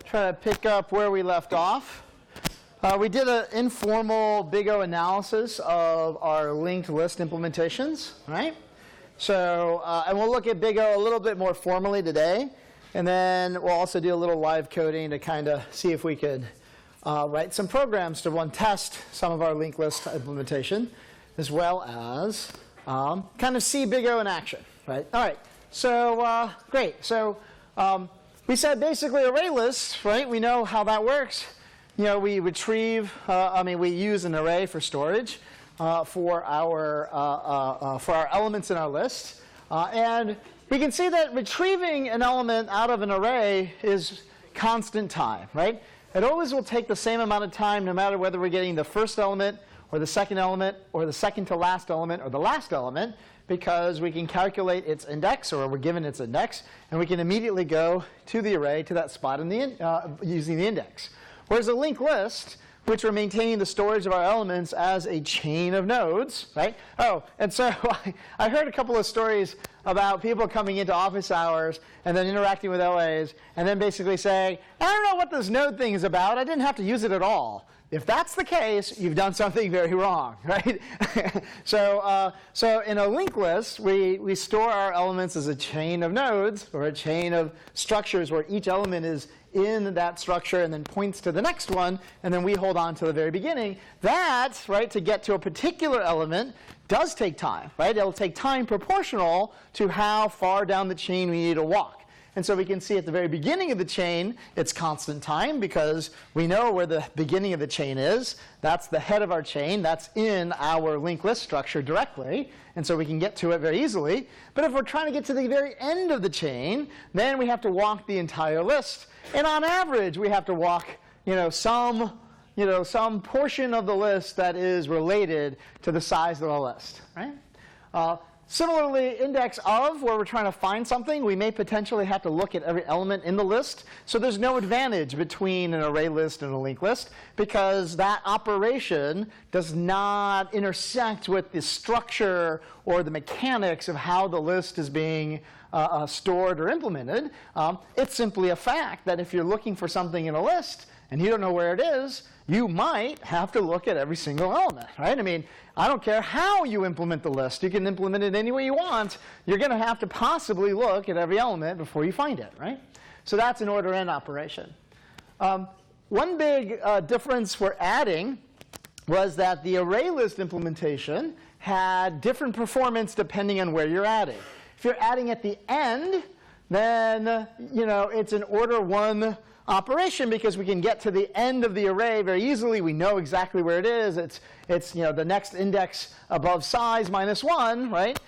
try to pick up where we left off. We did an informal big O analysis of our linked list implementations, right? So, and we'll look at big O a little bit more formally today. And then we'll also do a little live coding to kind of see if we could write some programs to test some of our linked list implementation, as well as kind of see big O in action, right? All right, so great. So we said basically array lists, right? We know how that works. You know, we retrieve, we use an array for storage for our elements in our list. And we can see that retrieving an element out of an array is constant time, right? It always will take the same amount of time no matter whether we're getting the first element or the second element or the second to last element or the last element, because we can calculate its index, or we're given its index, and we can immediately go to the array, to that spot in the using the index. Whereas a linked list, which we're maintaining the storage of our elements as a chain of nodes, right? Oh, and so I heard a couple of stories about people coming into office hours and then interacting with OAs and then basically saying, I don't know what this node thing is about. I didn't have to use it at all. If that's the case, you've done something very wrong, right? So in a linked list, we store our elements as a chain of nodes, or a chain of structures where each element is in that structure and then points to the next one, and then we hold on to the very beginning. That, right, to get to a particular element does take time, right? It'll take time proportional to how far down the chain we need to walk. And so we can see at the very beginning of the chain, it's constant time because we know where the beginning of the chain is. That's the head of our chain. That's in our linked list structure directly. And so we can get to it very easily. But if we're trying to get to the very end of the chain, then we have to walk the entire list. And on average, we have to walk some portion of the list that is related to the size of the list, right? Similarly, index of, where we're trying to find something, we may potentially have to look at every element in the list. So there's no advantage between an array list and a linked list, because that operation does not intersect with the structure or the mechanics of how the list is being stored or implemented. It's simply a fact that if you're looking for something in a list and you don't know where it is, you might have to look at every single element, right? I mean, I don't care how you implement the list. You can implement it any way you want. You're going to have to possibly look at every element before you find it, right? So that's an order n operation. One big difference for adding was that the array list implementation had different performance depending on where you're adding. If you're adding at the end, then it's an order 1 operation because we can get to the end of the array very easily. We know exactly where it is. It's the next index above size minus 1, right?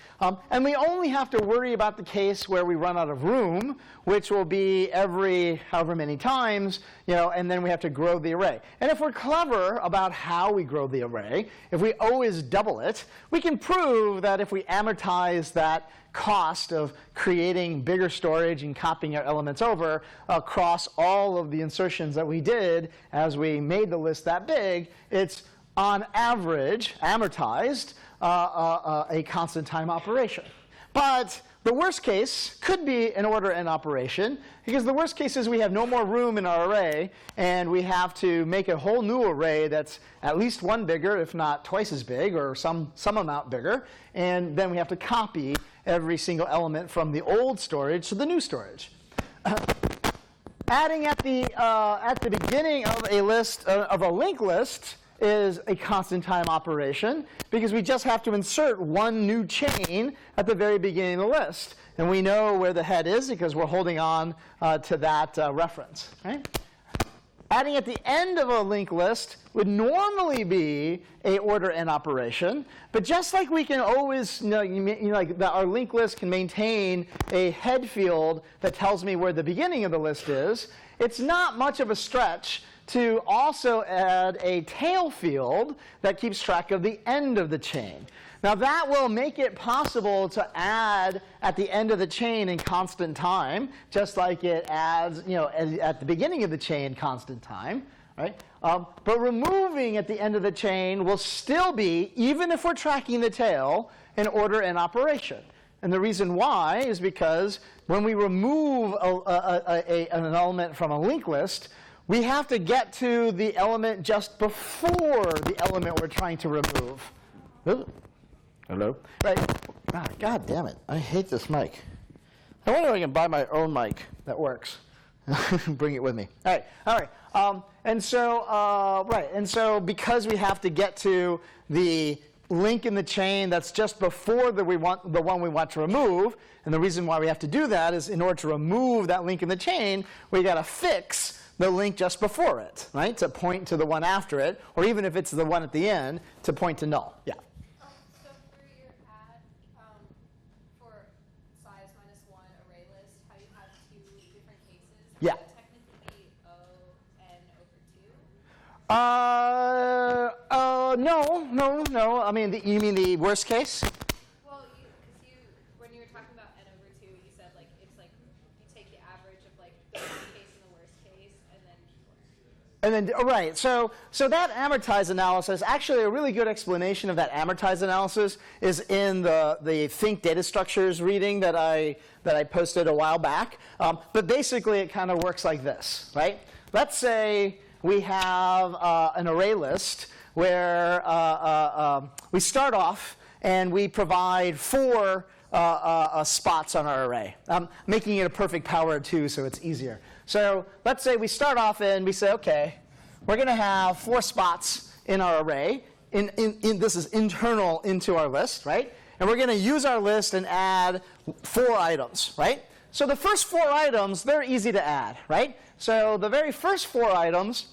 And we only have to worry about the case where we run out of room, which will be every however many times, and then we have to grow the array. And if we're clever about how we grow the array, if we always double it, we can prove that if we amortize that cost of creating bigger storage and copying our elements over across all of the insertions that we did as we made the list that big, it's on average amortized a constant time operation. But the worst case could be an order n operation, because the worst case is we have no more room in our array, and we have to make a whole new array that's at least 1 bigger, if not twice as big, or some amount bigger. And then we have to copy every single element from the old storage to the new storage. Adding at the beginning of a list of a linked list is a constant time operation, because we just have to insert 1 new chain at the very beginning of the list. And we know where the head is because we're holding on to that reference, right? Adding at the end of a linked list would normally be a order n operation. But just like we can always, our linked list can maintain a head field that tells me where the beginning of the list is, it's not much of a stretch to also add a tail field that keeps track of the end of the chain. Now that will make it possible to add at the end of the chain in constant time, just like it adds at the beginning of the chain constant time, right? But removing at the end of the chain will still be, even if we're tracking the tail, an order n operation. And the reason why is because when we remove an element from a linked list, we have to get to the element just before the element we're trying to remove. Ooh. Hello? Right. God damn it. I hate this mic. I wonder if I can buy my own mic that works. Bring it with me. All right. And so because we have to get to the link in the chain that's just before the one we want to remove, and the reason why we have to do that is in order to remove that link in the chain, we got to fix the link just before it, right, to point to the one after it, or even if it's the one at the end, to point to null. Yeah. So for your add for size -1 array list, how you have two different cases, Yeah. would it technically be O n over 2? No. I mean, you mean the worst case? Well, when you were talking about n over 2, you said like it's like you take the average of like the best case and the worst case, and then. Right. So that amortize analysis, actually a really good explanation of that amortize analysis is in the Think Data Structures reading that I posted a while back. But basically, it kind of works like this, right? Let's say we have an array list where we start off and we provide 4 spots on our array, making it a perfect power of 2 so it's easier. So let's say we start off and we say, okay, we're going to have 4 spots in our array. This is internal into our list, right? And we're going to use our list and add 4 items, right? So the first 4 items, they're easy to add, right? So the very first 4 items,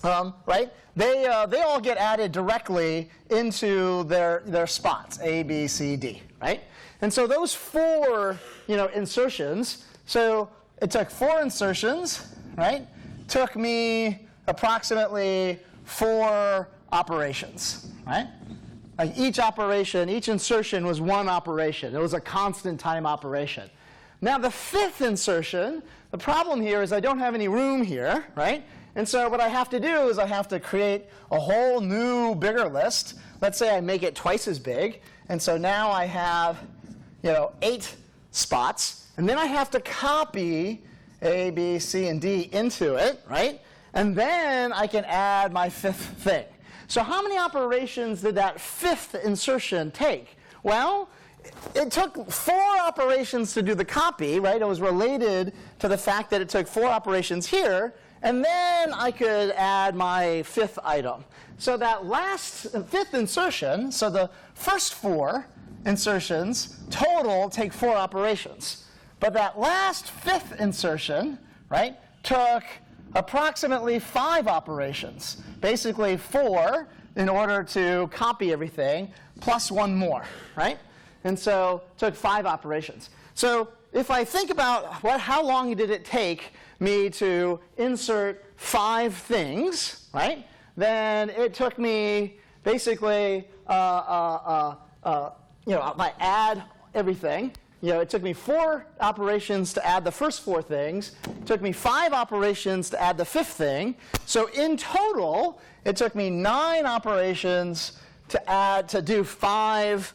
right, they all get added directly into their spots, A, B, C, D, right? And so those 4, insertions, so it took 4 insertions, right? Took me approximately 4 operations, right? Like each operation, each insertion was 1 operation. It was a constant time operation. Now the 5th insertion, the problem here is I don't have any room here, right? And so what I have to do is I have to create a whole new bigger list. Let's say I make it twice as big. And so now I have 8 spots. And then I have to copy A, B, C, and D into it, right? And then I can add my 5th thing. So how many operations did that 5th insertion take? Well, it took 4 operations to do the copy, right? It was related to the fact that it took 4 operations here. And then I could add my 5th item. So that last 5th insertion, so the first 4 insertions total take 4 operations. But that last 5th insertion, right, took approximately 5 operations. Basically 4 in order to copy everything, plus 1 more, right? And so it took 5 operations. So if I think about how long did it take me to insert 5 things, right? Then it took me basically, if I add everything, it took me 4 operations to add the first 4 things. It took me 5 operations to add the 5th thing. So in total, it took me 9 operations to do 5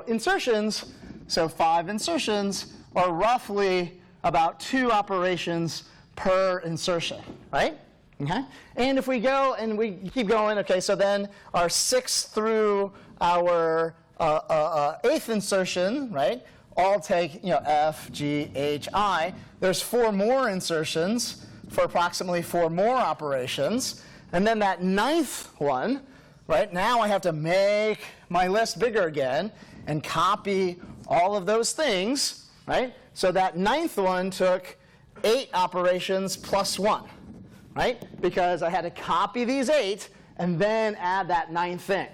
insertions. So 5 insertions are roughly about 2 operations per insertion, right? Okay. And if we go and we keep going, okay, so then our 6th through our 8th insertion, right, all take F, G, H, I. There's 4 more insertions for approximately 4 more operations. And then that 9th one, right, now I have to make my list bigger again and copy all of those things, right? So that 9th one took 8 operations plus 1, right? Because I had to copy these 8 and then add that 9th thing.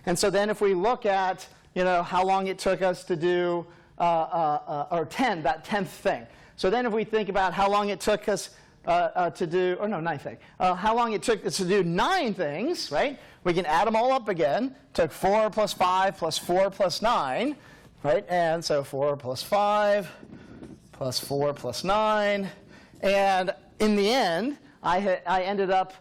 And so then if we look at how long it took us to do that 10th thing. So then if we think about how long it took us to do, or no, 9th thing. How long it took us to do 9 things, right? We can add them all up again. Took 4 plus 5 plus 4 plus 9, right? And so 4 plus 5 plus 4 plus 9. And in the end, I ended up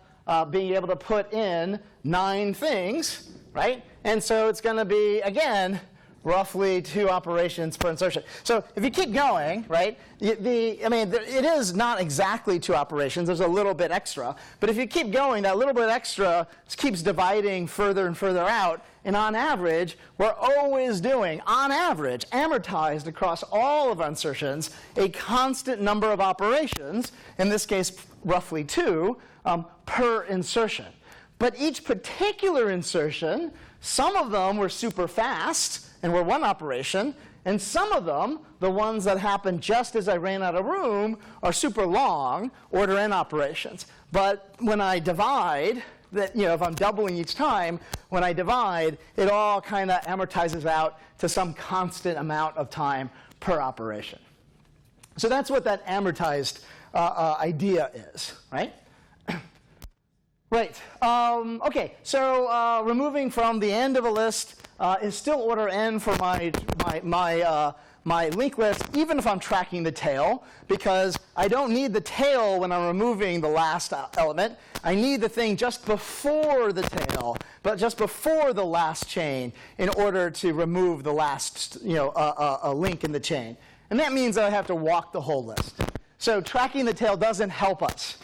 being able to put in 9 things, right? And so it's going to be, again, roughly 2 operations per insertion. So if you keep going, right, it is not exactly 2 operations. There's a little bit extra. But if you keep going, that little bit extra keeps dividing further and further out. And on average, we're always doing, on average, amortized across all of our insertions, a constant number of operations, in this case, roughly 2, per insertion. But each particular insertion, some of them were super fast and were 1 operation, and some of them, the ones that happened just as I ran out of room, are super long, order n operations. But when I divide, if I'm doubling each time, when I divide, it all kind of amortizes out to some constant amount of time per operation. So that's what that amortized idea is, right? Right. Okay. So removing from the end of a list is still order n for my linked list, even if I'm tracking the tail, because I don't need the tail when I'm removing the last element. I need the thing just before the tail, but just before the last chain, in order to remove the last a link in the chain. And that means that I have to walk the whole list. So tracking the tail doesn't help us.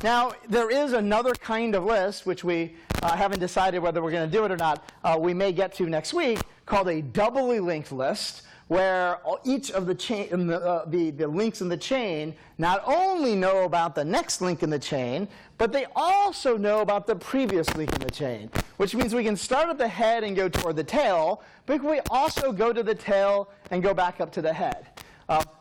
Now, there is another kind of list, which we haven't decided whether we're going to do it or not. We may get to next week, called a doubly linked list, where each of the links in the chain not only know about the next link in the chain, but they also know about the previous link in the chain, which means we can start at the head and go toward the tail, but we also go to the tail and go back up to the head.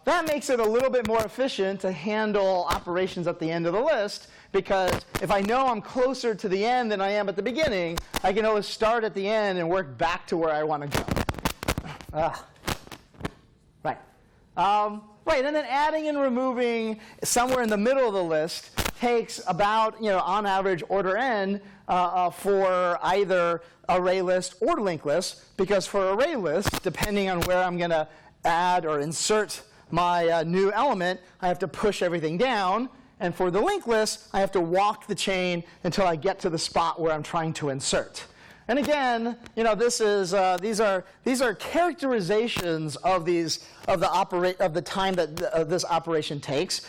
That makes it a little bit more efficient to handle operations at the end of the list, because if I know I'm closer to the end than I am at the beginning, I can always start at the end and work back to where I want to go. Right. Right, and then adding and removing somewhere in the middle of the list takes about, on average, order n for either array list or linked list, because for array list, depending on where I'm going to add or insert my new element, I have to push everything down. And for the linked list, I have to walk the chain until I get to the spot where I'm trying to insert. And again, these are characterizations of the time that this operation takes.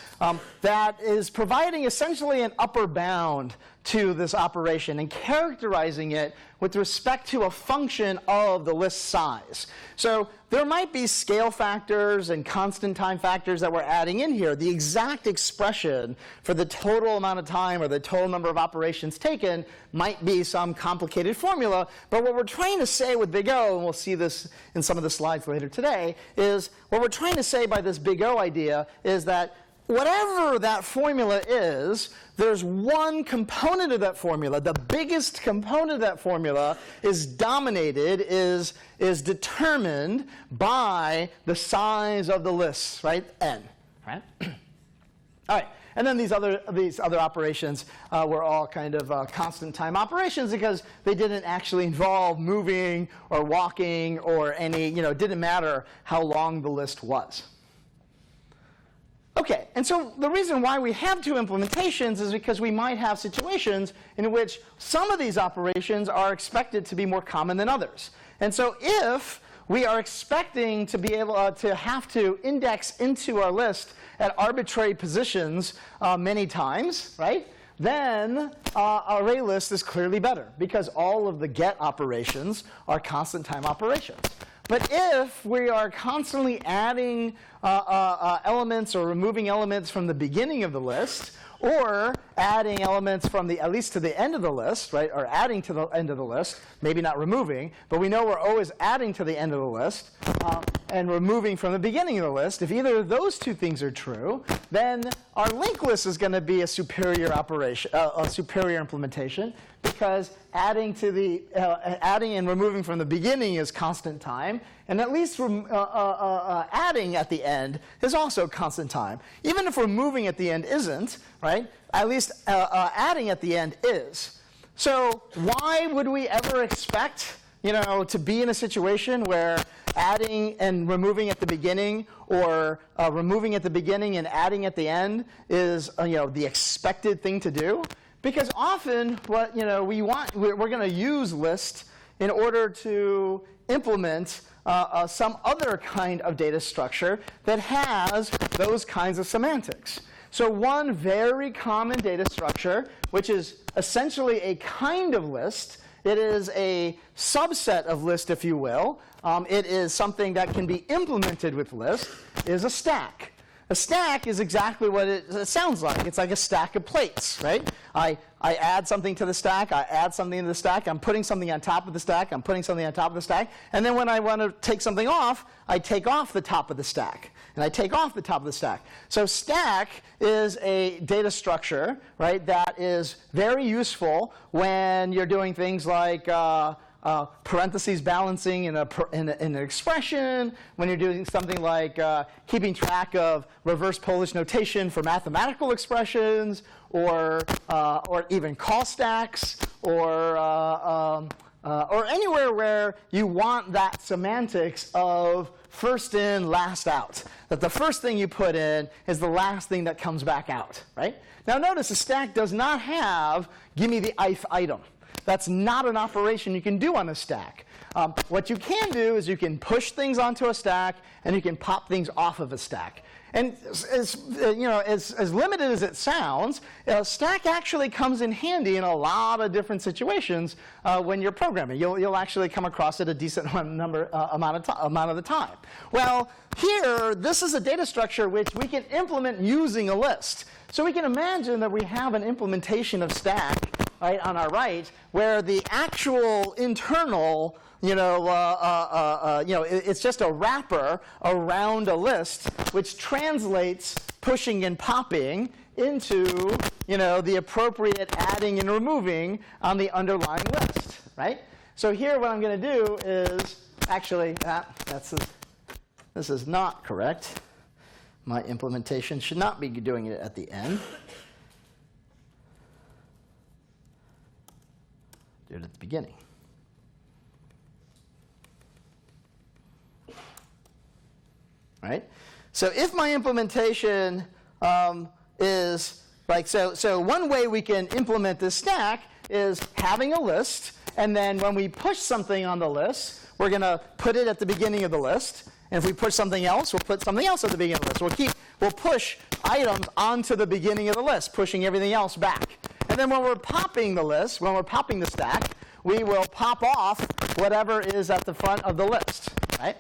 That is providing essentially an upper bound to this operation and characterizing it with respect to a function of the list size. So there might be scale factors and constant time factors that we're adding in here. The exact expression for the total amount of time or the total number of operations taken might be some complicated formula. But what we're trying to say with big O, and we'll see this in some of the slides later today, is what we're trying to say by this big O idea is that whatever that formula is, there's one component of that formula. The biggest component of that formula is dominated, is determined by the size of the list, right? N, right? All right. And then these other operations were all kind of constant time operations, because they didn't actually involve moving or walking or any, it didn't matter how long the list was. Okay, and so the reason why we have 2 implementations is because we might have situations in which some of these operations are expected to be more common than others. And so if we are expecting to be able to have to index into our list at arbitrary positions many times, right? Then array list is clearly better, because all of the get operations are constant time operations. But if we are constantly adding elements or removing elements from the beginning of the list, or adding elements from at least to the end of the list, right, or adding to the end of the list, maybe not removing, but we know we're always adding to the end of the list and removing from the beginning of the list, if either of those 2 things are true, then our linked list is going to be a superior operation, a superior implementation, because adding and removing from the beginning is constant time, and at least adding at the end is also constant time. Even if removing at the end isn't, right, at least adding at the end is. So why would we ever expect, to be in a situation where adding and removing at the beginning, or removing at the beginning and adding at the end is, the expected thing to do? Because often what we're going to use list in order to implement some other kind of data structure that has those kinds of semantics. So one very common data structure, which is essentially a kind of list, it is a subset of list, if you will. It is something that can be implemented with list, is a stack. A stack is exactly what it sounds like. It's like a stack of plates, right? I add something to the stack, I add something to the stack, I'm putting something on top of the stack, I'm putting something on top of the stack, and then when I want to take something off, I take off the top of the stack, and I take off the top of the stack. So stack is a data structure, right, that is very useful when you're doing things like parentheses balancing in an expression, when you're doing something like keeping track of reverse Polish notation for mathematical expressions, or even call stacks, or anywhere where you want that semantics of first in, last out. That the first thing you put in is the last thing that comes back out, right? Now notice a stack does not have give me the ith item. That's not an operation you can do on a stack. What you can do is you can push things onto a stack, and you can pop things off of a stack. And as limited as it sounds, a stack actually comes in handy in a lot of different situations when you're programming. You'll actually come across it a decent amount of the time. Well, here, this is a data structure which we can implement using a list. So we can imagine that we have an implementation of stack, right, on our right, where the actual internal, it's just a wrapper around a list, which translates pushing and popping into, the appropriate adding and removing on the underlying list, right? So here, what I'm going to do is actually this is not correct. My implementation should not be doing it at the end. Do it at the beginning. Right? So if my implementation is like, so one way we can implement this stack is having a list, and then when we push something on the list, we're going to put it at the beginning of the list. And if we push something else, we'll put something else at the beginning of the list. We'll push items onto the beginning of the list, pushing everything else back. And then when we're popping the list, when we're popping the stack, we will pop off whatever is at the front of the list, right?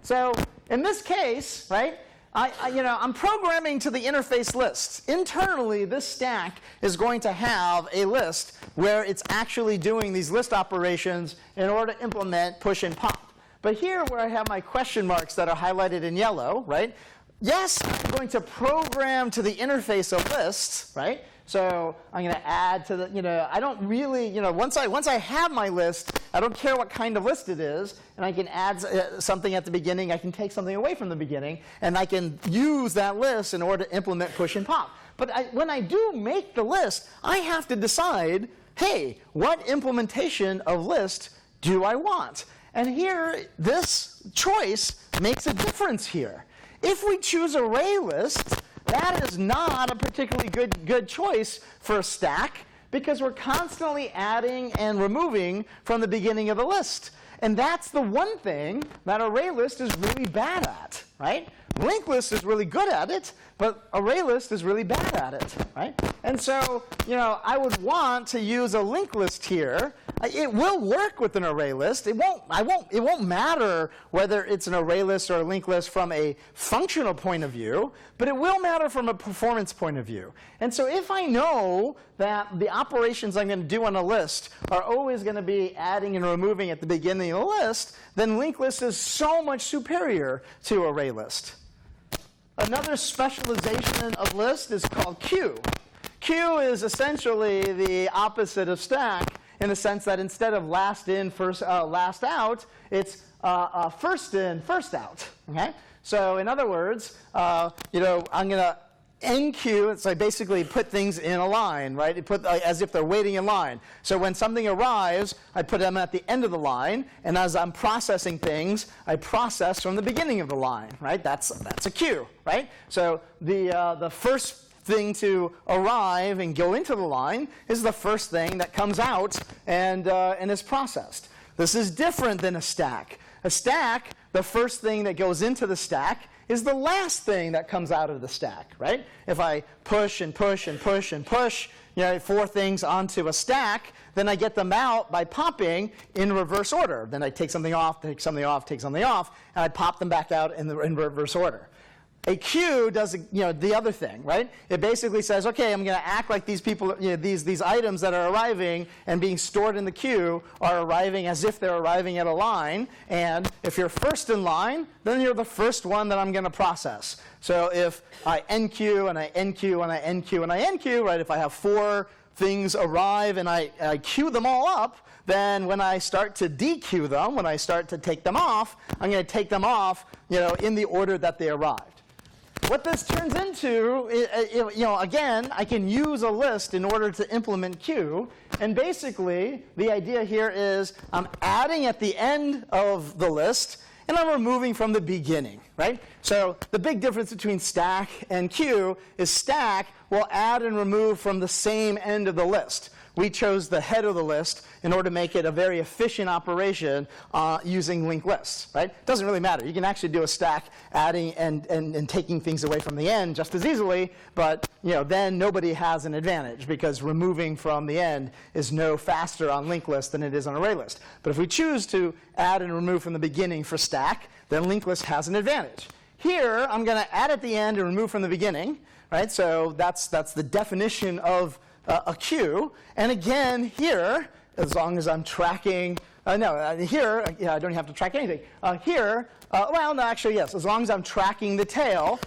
So in this case, right, I'm programming to the interface list. Internally, this stack is going to have a list where it's actually doing these list operations in order to implement push and pop. But here, where I have my question marks that are highlighted in yellow, right? Yes, I'm going to program to the interface of lists, right? So I'm going to add to the, I don't really, once I have my list, I don't care what kind of list it is, and I can add something at the beginning, I can take something away from the beginning, and I can use that list in order to implement push and pop. But when I do make the list, I have to decide, hey, what implementation of list do I want? And here, this choice makes a difference here. If we choose array list, that is not a particularly good choice for a stack, because we're constantly adding and removing from the beginning of the list. And that's the one thing that array list is really bad at, right? Linked list is really good at it, but array list is really bad at it, right? And so, I would want to use a linked list here. It will work with an array list. It won't matter whether it's an array list or a linked list from a functional point of view, but it will matter from a performance point of view. And so if I know that the operations I'm going to do on a list are always going to be adding and removing at the beginning of the list, then linked list is so much superior to array list. Another specialization of list is called queue. Queue is essentially the opposite of stack, in the sense that instead of last in, last out, it's first in, first out. Okay? So in other words, I'm going to enqueue, so I basically put things in a line, right? As if they're waiting in line. So when something arrives, I put them at the end of the line, and as I'm processing things, I process from the beginning of the line, right? That's a queue, right? So the first thing to arrive and go into the line is the first thing that comes out and is processed. This is different than a stack. A stack, the first thing that goes into the stack is the last thing that comes out of the stack, right? If I push and push and push and push, 4 things onto a stack, then I get them out by popping in reverse order. Then I take something off, take something off, take something off, and I pop them back out in reverse order. A queue does the other thing, right? It basically says, okay, I'm going to act like these people, these items that are arriving and being stored in the queue are arriving as if they're arriving at a line. And if you're first in line, then you're the first one that I'm going to process. So if I NQ and I NQ and I NQ and I NQ, right? If I have 4 things arrive and I queue them all up, then when I start to dequeue them, when I start to take them off, I'm going to take them off, in the order that they arrived. What this turns into, again, I can use a list in order to implement queue. And basically, the idea here is I'm adding at the end of the list, and I'm removing from the beginning, right? So the big difference between stack and queue is stack will add and remove from the same end of the list. We chose the head of the list in order to make it a very efficient operation using linked lists, right? It doesn't really matter. You can actually do a stack adding and taking things away from the end just as easily, but then nobody has an advantage because removing from the end is no faster on linked list than it is on array list. But if we choose to add and remove from the beginning for stack, then linked list has an advantage. Here, I'm going to add at the end and remove from the beginning, right? So that's the definition of a queue. And again, here, as long as I'm tracking, here, I don't have to track anything. Here, yes, as long as I'm tracking the tail,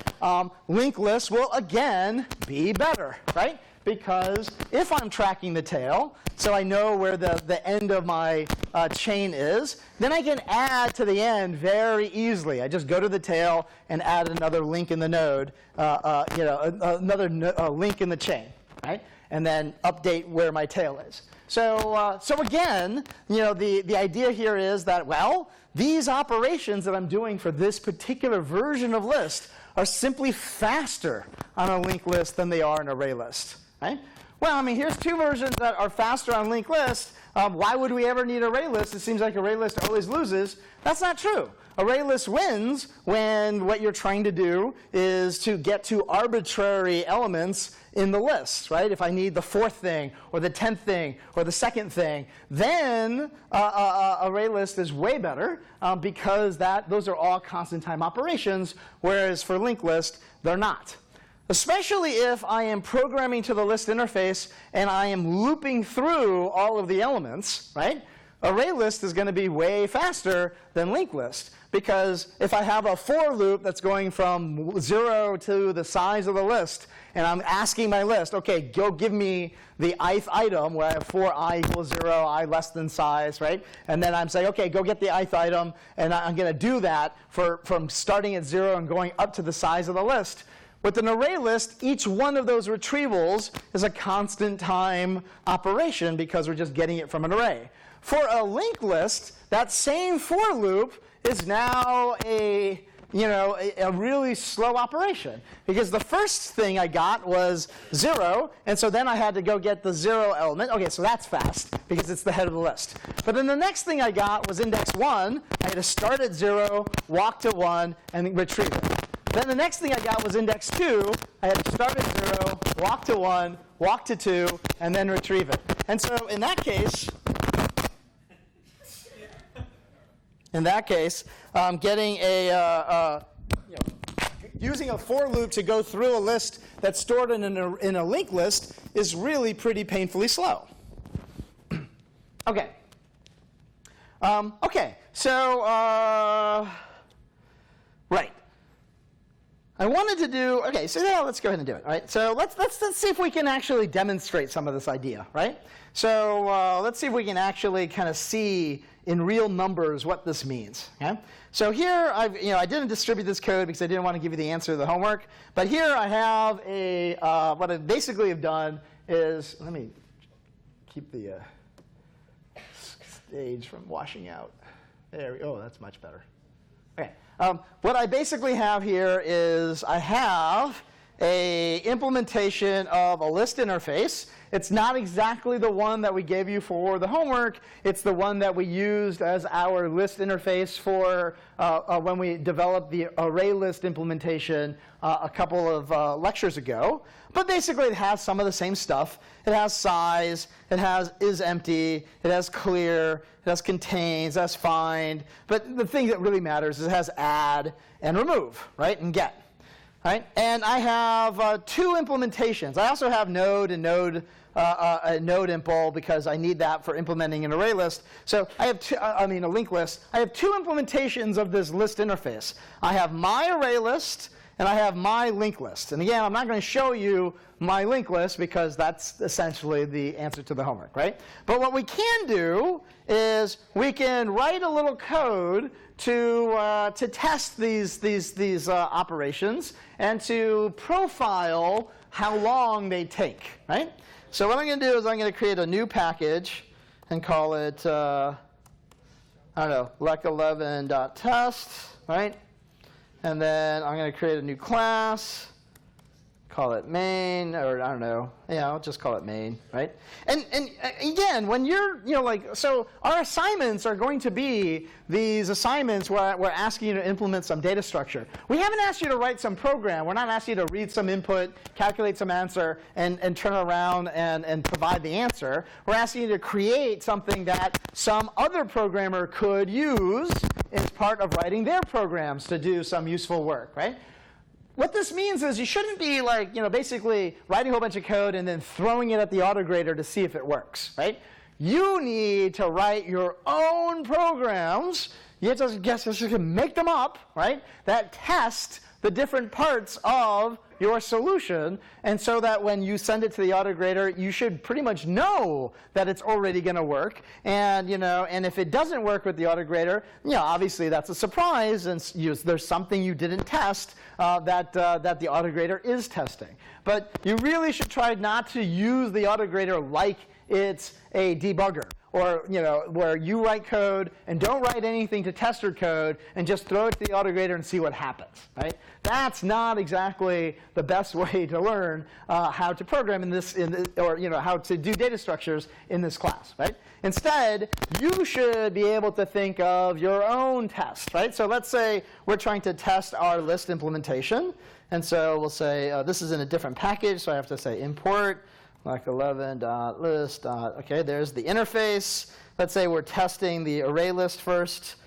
linked list will again be better, right? Because if I'm tracking the tail, so I know where the end of my chain is, then I can add to the end very easily. I just go to the tail and add another link in the node, another link in the chain, right? And then update where my tail is. So again, the idea here is that, well, these operations that I'm doing for this particular version of list are simply faster on a linked list than they are an array list, right? Well, here's 2 versions that are faster on linked list. Why would we ever need array list? It seems like array list always loses. That's not true. Array list wins when what you're trying to do is to get to arbitrary elements in the list, right? If I need the 4th thing, or the 10th thing, or the 2nd thing, then array list is way better because those are all constant time operations, whereas for linked list, they're not. Especially if I am programming to the list interface and I am looping through all of the elements, right? Array list is going to be way faster than linked list. Because if I have a for loop that's going from 0 to the size of the list, and I'm asking my list, okay, go give me the ith item where I have for I equals 0, I less than size, right? And then I'm saying, okay, go get the ith item, and I'm going to do that from starting at 0 and going up to the size of the list. With an array list, each one of those retrievals is a constant time operation because we're just getting it from an array. For a linked list, that same for loop is now a really slow operation. Because the first thing I got was 0, and so then I had to go get the 0 element. Okay, so that's fast, because it's the head of the list. But then the next thing I got was index 1. I had to start at 0, walk to 1, and retrieve it. Then the next thing I got was index 2. I had to start at 0, walk to 1, walk to 2, and then retrieve it. And so in that case, getting using a for loop to go through a list that's stored in a linked list is really pretty painfully slow. Okay. Right. I wanted to do, okay, so now let's go ahead and do it, all right? So let's see if we can actually demonstrate some of this idea, right? So let's see if we can actually kind of see in real numbers what this means, okay? So here, I didn't distribute this code because I didn't want to give you the answer to the homework, but here I have what I basically have done is, let me keep the stage from washing out. There we go, that's much better. Okay. What I basically have here is I have a implementation of a list interface. It's not exactly the one that we gave you for the homework. It's the one that we used as our list interface for when we developed the array list implementation a couple of lectures ago. But basically, it has some of the same stuff. It has size. It has is empty. It has clear. It has contains. It has find. But the thing that really matters is it has add and remove, right, and get. Right? And I have two implementations. I also have node and node impl because I need that for implementing an array list. So I have a linked list. I have two implementations of this list interface. I have my array list and I have my linked list. And again, I'm not going to show you my linked list because that's essentially the answer to the homework, right? But what we can do is we can write a little code to test these operations and to profile how long they take, right? So what I'm going to do is I'm going to create a new package and call it, I don't know, lec11.test, right? And then I'm going to create a new class, call it main, or I don't know, yeah, I'll just call it main, right? And again, when you're, so our assignments are going to be these assignments where we're asking you to implement some data structure. We haven't asked you to write some program. We're not asking you to read some input, calculate some answer, and turn around and provide the answer. We're asking you to create something that some other programmer could use as part of writing their programs to do some useful work, right? What this means is you shouldn't be basically writing a whole bunch of code and then throwing it at the autograder to see if it works, right? You need to write your own programs. You have to just make them up, right? That test the different parts of your solution, and so that when you send it to the autograder, you should pretty much know that it's already going to work. And and if it doesn't work with the autograder, obviously that's a surprise, and there's something you didn't test that the autograder is testing. But you really should try not to use the autograder like it's a debugger, or where you write code and don't write anything to test your code and just throw it to the autograder and see what happens, right? That's not exactly the best way to learn how to program or how to do data structures in this class, right? Instead, you should be able to think of your own test, right? So let's say we're trying to test our list implementation, and so we'll say this is in a different package, so I have to say import lec11.list. Okay, there's the interface. Let's say we're testing the array list first.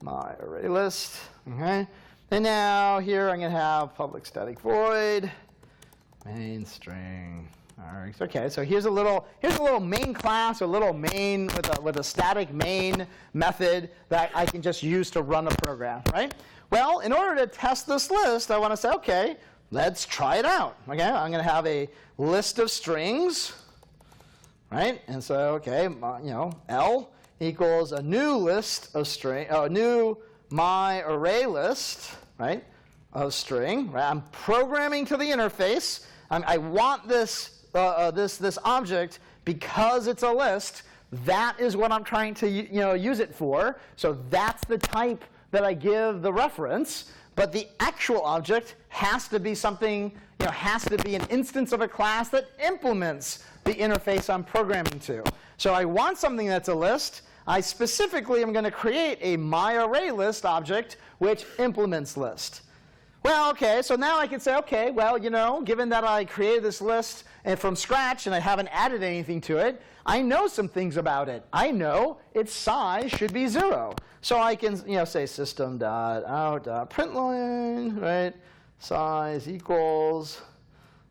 My array list. Okay. And now here I'm going to have public static void main string. All right. Okay. So here's a little main class, a little main with a static main method that I can just use to run a program. Right. Well, in order to test this list, I want to say, okay, let's try it out. Okay. I'm going to have a list of strings, right? And so, okay, L equals a new list of new my array list, right, of string. Right? I'm programming to the interface. I want this this object because it's a list. That is what I'm trying to use it for. So that's the type that I give the reference. But the actual object has to be something, has to be an instance of a class that implements the interface I'm programming to. So I want something that's a list. I specifically am going to create a myArrayList object which implements list. Well, okay, so now I can say, okay, well, given that I created this list from scratch and I haven't added anything to it, I know some things about it. I know its size should be 0. So I can, say system.out.println, right, size equals,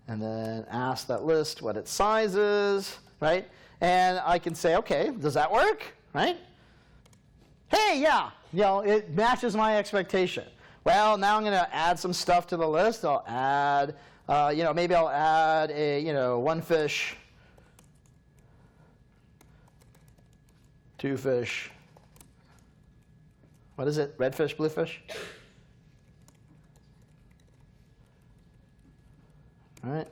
and then ask that list what its size is, right? And I can say, okay, does that work, right? Hey, yeah, it matches my expectation. Well, now I'm going to add some stuff to the list. I'll add, maybe I'll add a, one fish, two fish. What is it? Red fish, blue fish? All right.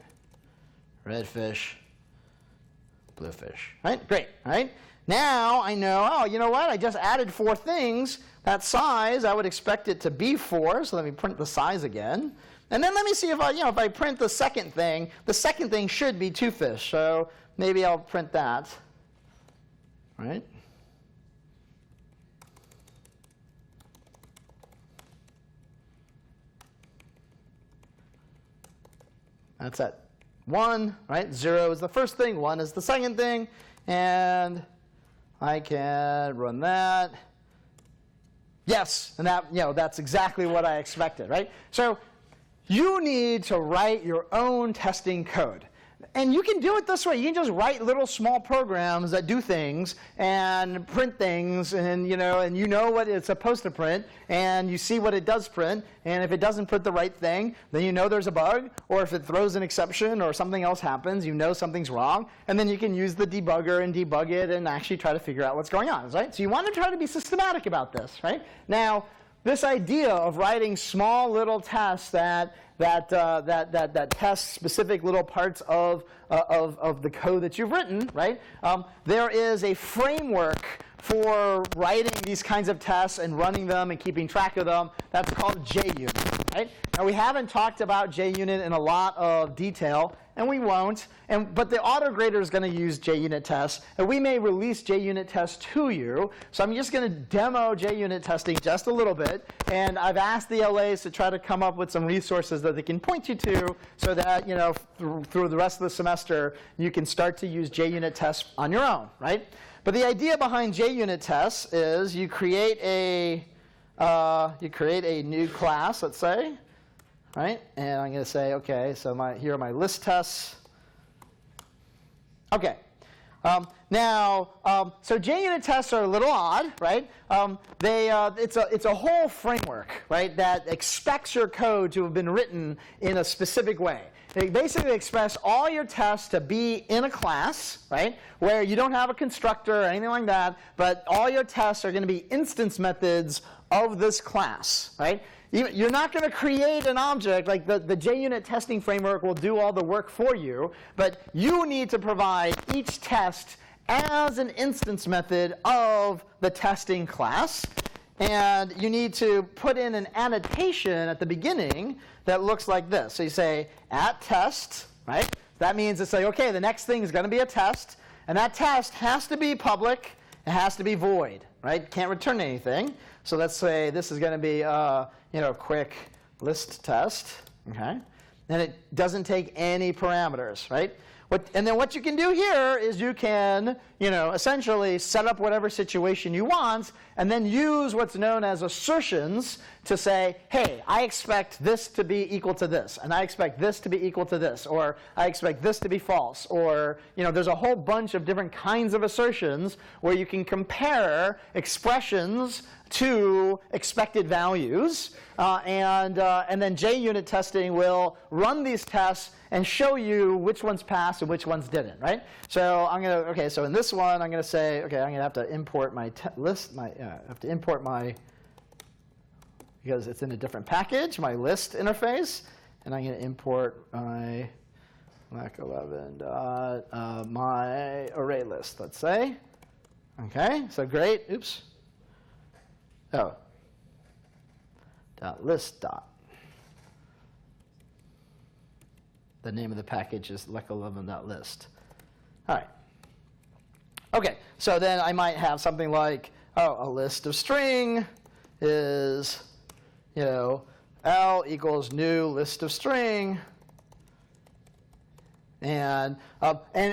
Red fish, blue fish. All right, great. All right. Now I know, oh, you know what? I just added 4 things. That size, I would expect it to be 4. So let me print the size again. And then let me see if if I print the second thing should be 2 fish. So maybe I'll print that, right? That's at 1, right? 0 is the first thing, 1 is the second thing, and I can run that. Yes, and that, that's exactly what I expected, right? So you need to write your own testing code. And you can do it this way. You can just write little small programs that do things and print things, and you know what it's supposed to print, and you see what it does print, and if it doesn't print the right thing, then you know there's a bug, or if it throws an exception or something else happens, you know something's wrong, and then you can use the debugger and debug it and actually try to figure out what's going on, right? So you want to try to be systematic about this, right? Now, this idea of writing small little tests that test specific little parts of the code that you've written, right? There is a framework for writing these kinds of tests and running them and keeping track of them. That's called JUnit, right? Now, we haven't talked about JUnit in a lot of detail, and we won't. But the AutoGrader is going to use JUnit tests, and we may release JUnit tests to you. So I'm just going to demo JUnit testing just a little bit, and I've asked the LAs to try to come up with some resources that they can point you to, so that through the rest of the semester you can start to use JUnit tests on your own, right? But the idea behind JUnit tests is you create a new class, let's say, right? And I'm going to say, okay, so here are my list tests. Okay. So JUnit tests are a little odd, right? It's a whole framework, right, that expects your code to have been written in a specific way. It basically expects all your tests to be in a class, right, where you don't have a constructor or anything like that, but all your tests are going to be instance methods of this class, right? You're not going to create an object. Like the JUnit testing framework will do all the work for you, but you need to provide each test as an instance method of the testing class. And you need to put in an annotation at the beginning that looks like this. So you say @test, right? That means it's like, okay, the next thing is going to be a test, and that test has to be public. It has to be void, right? Can't return anything. So let's say this is going to be quick list test, okay? And it doesn't take any parameters, right? And then what you can do here is you can, essentially set up whatever situation you want, and then use what's known as assertions to say, hey, I expect this to be equal to this, and I expect this to be equal to this, or I expect this to be false, or there's a whole bunch of different kinds of assertions where you can compare expressions to expected values, and then JUnit testing will run these tests and show you which ones passed and which ones didn't, right? So so in this one, I'm going to say, okay, I'm going to have to import my list, because it's in a different package, my list interface, and I'm going to import my LAC11 my array list, let's say. Okay, so great, oops. Oh, .list . The name of the package is LAC11.list. All right. Okay, so then I might have something like, a list of string is, L equals new list of string. And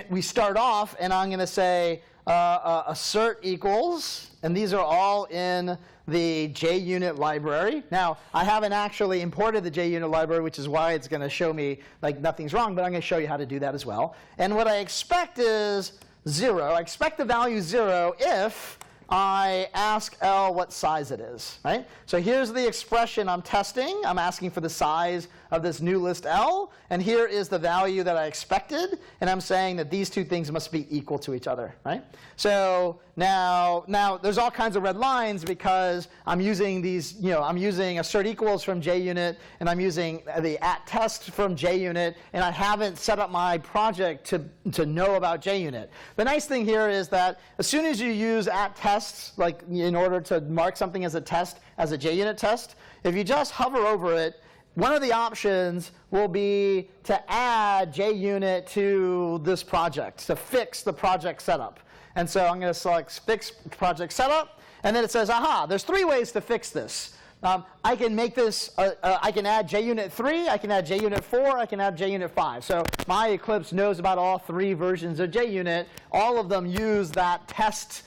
we start off, and I'm going to say assert equals, and these are all in the JUnit library. Now, I haven't actually imported the JUnit library, which is why it's going to show me like nothing's wrong, but I'm going to show you how to do that as well. And what I expect is 0. I expect the value 0 if I ask L what size it is, right? So here's the expression I'm testing. I'm asking for the size of this new list L, and here is the value that I expected, and I'm saying that these two things must be equal to each other, right? So now there's all kinds of red lines because I'm using these, I'm using assert equals from JUnit, and I'm using the @test from JUnit, and I haven't set up my project to know about JUnit. The nice thing here is that as soon as you use @tests, like in order to mark something as a test, as a JUnit test, if you just hover over it, one of the options will be to add JUnit to this project, to fix the project setup. And so I'm going to select Fix Project Setup, and then it says, aha, there's 3 ways to fix this. I can make this, I can add JUnit 3, I can add JUnit 4, I can add JUnit 5. So my Eclipse knows about all 3 versions of JUnit. All of them use that test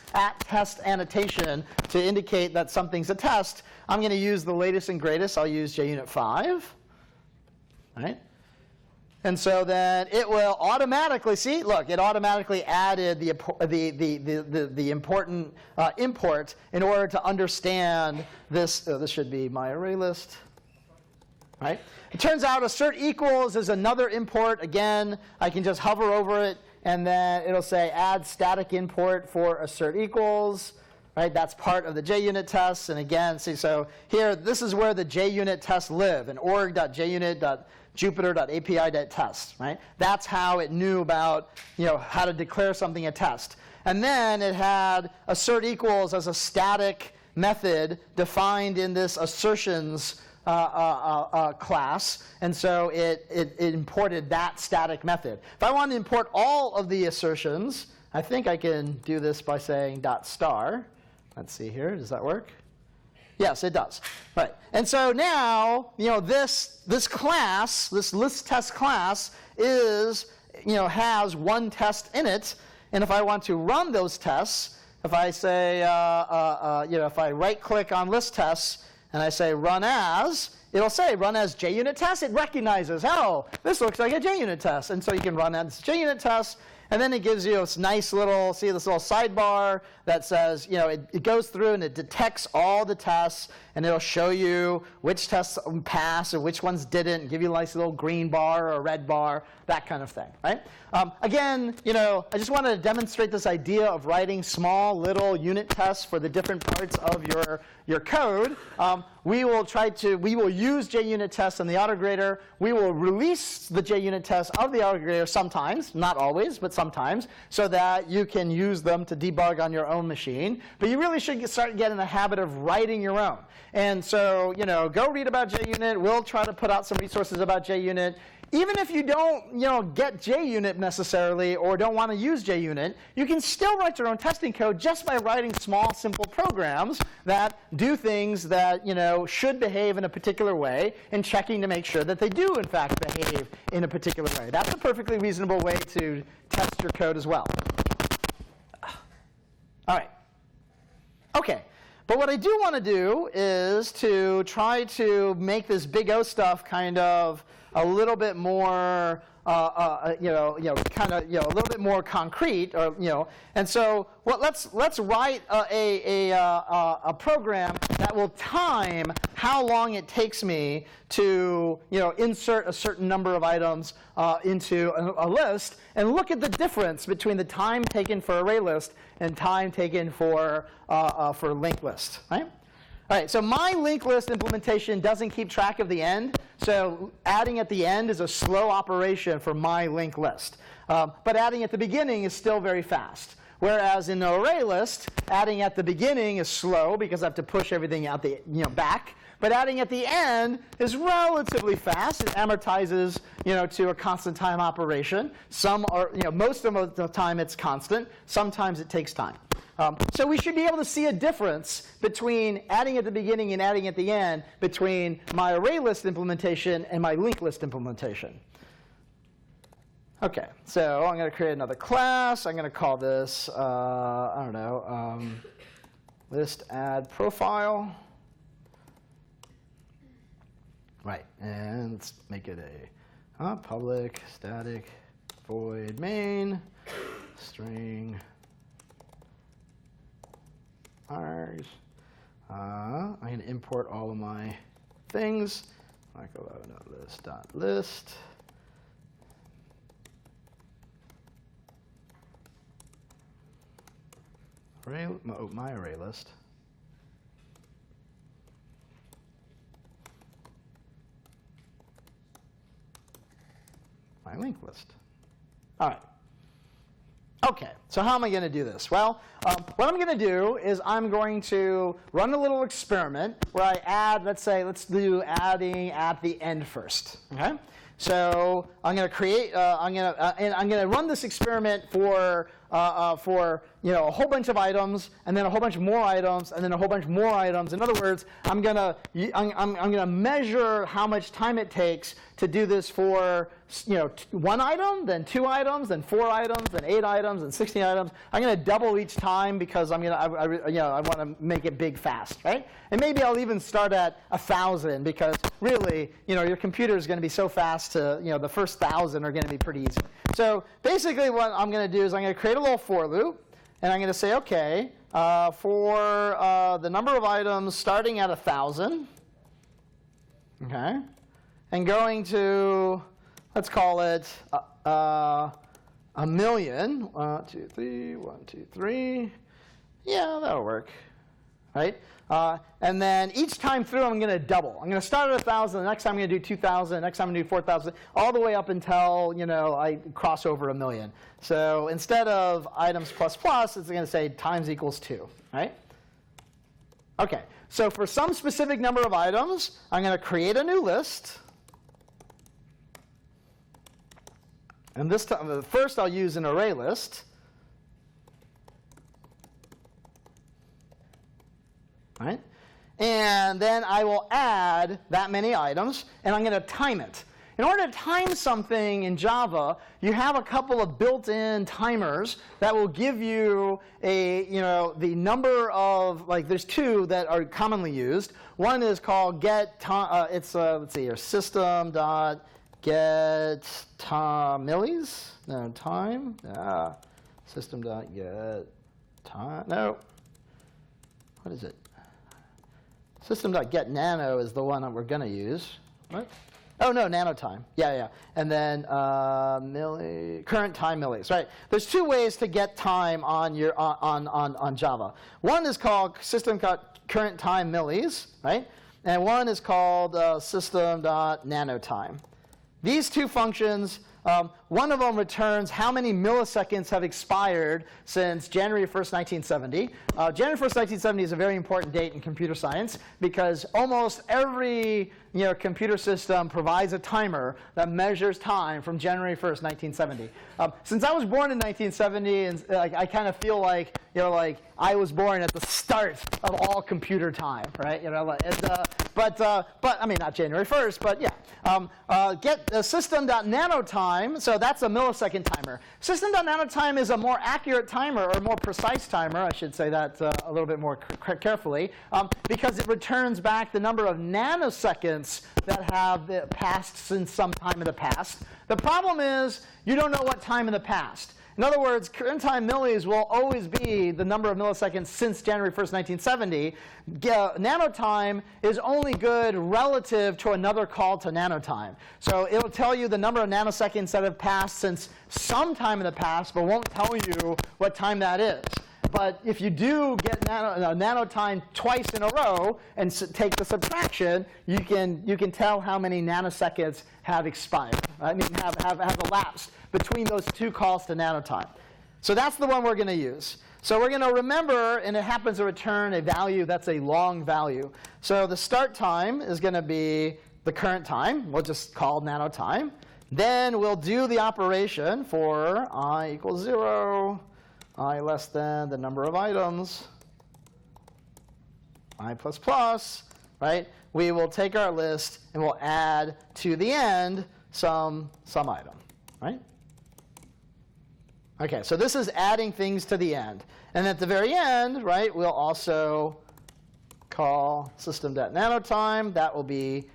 annotation to indicate that something's a test. I'm going to use the latest and greatest. I'll use JUnit 5. Right? And so then it will automatically, see, look, it automatically added the important import in order to understand this. This should be my array list. Right? It turns out assert equals is another import. Again, I can just hover over it, and then it'll say add static import for assert equals. Right? That's part of the JUnit tests. And again, see, so here, this is where the JUnit tests live, in org.junit.jupyter.api.test. Right? That's how it knew about, how to declare something a test. And then it had assert equals as a static method defined in this assertions class, and so it imported that static method. If I want to import all of the assertions, I think I can do this by saying .star. Let's see here. Does that work? Yes, it does. Right. And so now, this class, this list test class, has 1 test in it, and if I want to run those tests, if I say, if I right-click on list tests and I say run as, it'll say run as JUnit test. It recognizes, oh, this looks like a JUnit test, and so you can run as JUnit test. And then it gives you this nice little, see this little sidebar that says, it goes through and it detects all the tests, and it'll show you which tests pass and which ones didn't, and give you a nice little green bar or a red bar, that kind of thing, right? Again, I just wanted to demonstrate this idea of writing small little unit tests for the different parts of your code. We will use JUnit tests in the autograder. We will release the JUnit tests of the autograder sometimes, not always, but sometimes, so that you can use them to debug on your own machine. But you really should start getting the habit of writing your own. And so, go read about JUnit. We'll try to put out some resources about JUnit. Even if you don't, get JUnit necessarily or don't want to use JUnit, you can still write your own testing code just by writing small, simple programs that do things that, should behave in a particular way and checking to make sure that they do, in fact, behave in a particular way. That's a perfectly reasonable way to test your code as well. All right. OK. But what I do want to do is to try to make this big O stuff kind of a little bit more, a little bit more concrete, And so, let's write a program that will time how long it takes me to, insert a certain number of items into a list, and look at the difference between the time taken for array list and time taken for linked list, right? All right, so my linked list implementation doesn't keep track of the end. So adding at the end is a slow operation for my linked list. But adding at the beginning is still very fast. Whereas in the array list, adding at the beginning is slow because I have to push everything out the back. But adding at the end is relatively fast. It amortizes to a constant time operation. Some are, most of the time it's constant. Sometimes it takes time. So we should be able to see a difference between adding at the beginning and adding at the end between my array list implementation and my linked list implementation. OK, so I'm going to create another class. I'm going to call this, list add profile. Right, and let's make it a public static void main string args. I'm going to import all of my things. List. My array list. My linked list. All right. Okay, so how am I going to do this? Well, what I'm going to do is I'm going to run a little experiment where I add, let's do adding at the end first. Okay, so I'm going to create, I'm going to run this experiment for a whole bunch of items, and then a whole bunch more items, and then a whole bunch more items. In other words, I'm going to measure how much time it takes to do this for one item, then 2 items, then 4 items, then 8 items, and 16 items. I'm going to double each time because I want to make it big fast, right? And maybe I'll even start at 1,000 because really, your computer is going to be so fast to, the first 1,000 are going to be pretty easy. So basically what I'm going to do is I'm going to create a little for loop, and I'm going to say, okay, for the number of items starting at 1,000, okay, and going to, let's call it 1,000,000. 1, 2, 3, 1, 2, 3. Yeah, that'll work, right? And then each time through, I'm going to double. I'm going to start at 1,000. The next time I'm going to do 2,000. The next time I'm going to do 4,000, all the way up until I cross over 1,000,000. So instead of items plus plus, it's going to say times equals 2, right? Okay. So for some specific number of items, I'm going to create a new list. And this time, first I'll use an array list. Right? And then I will add that many items, and I'm going to time it. In order to time something in Java, you have a couple of built-in timers that will give you the number of, there's 2 that are commonly used. One is called get time, let's see here, system.get millis? No, time? System.get time, no. What is it? System.get nano is the one that we're going to use. What? Oh, no, nano time. Yeah. And then current time millis. Right. There's 2 ways to get time on Java. One is called system.current time millis, right? And one is called system.nanotime. These 2 functions, one of them returns how many milliseconds have expired since January 1st, 1970. January 1st, 1970 is a very important date in computer science because almost every computer system provides a timer that measures time from January 1st, 1970. Since I was born in 1970, and I kind of feel like I was born at the start of all computer time, right? But I mean not January 1st, but yeah. Get system.nanotime. So that's a millisecond timer. System.nanotime is a more accurate timer, or more precise timer. I should say that a little bit more carefully, because it returns back the number of nanoseconds that have passed since some time in the past. The problem is you don't know what time in the past. In other words, current time millis will always be the number of milliseconds since January 1st, 1970. Nanotime is only good relative to another call to nanotime. So it'll tell you the number of nanoseconds that have passed since some time in the past, but won't tell you what time that is. But if you do get nanotime twice in a row and take the subtraction, you can tell how many nanoseconds have expired. I mean, have elapsed between those 2 calls to nanotime. So that's the one we're going to use. So we're going to remember, and it happens to return a value that's a long value. So the start time is going to be the current time. We'll just call nanotime. Then we'll do the operation for I equals 0. I less than the number of items, I plus plus, right? We will take our list and we'll add to the end some item, right? Okay, so this is adding things to the end. And at the very end, right, we'll also call system.nanotime. That will be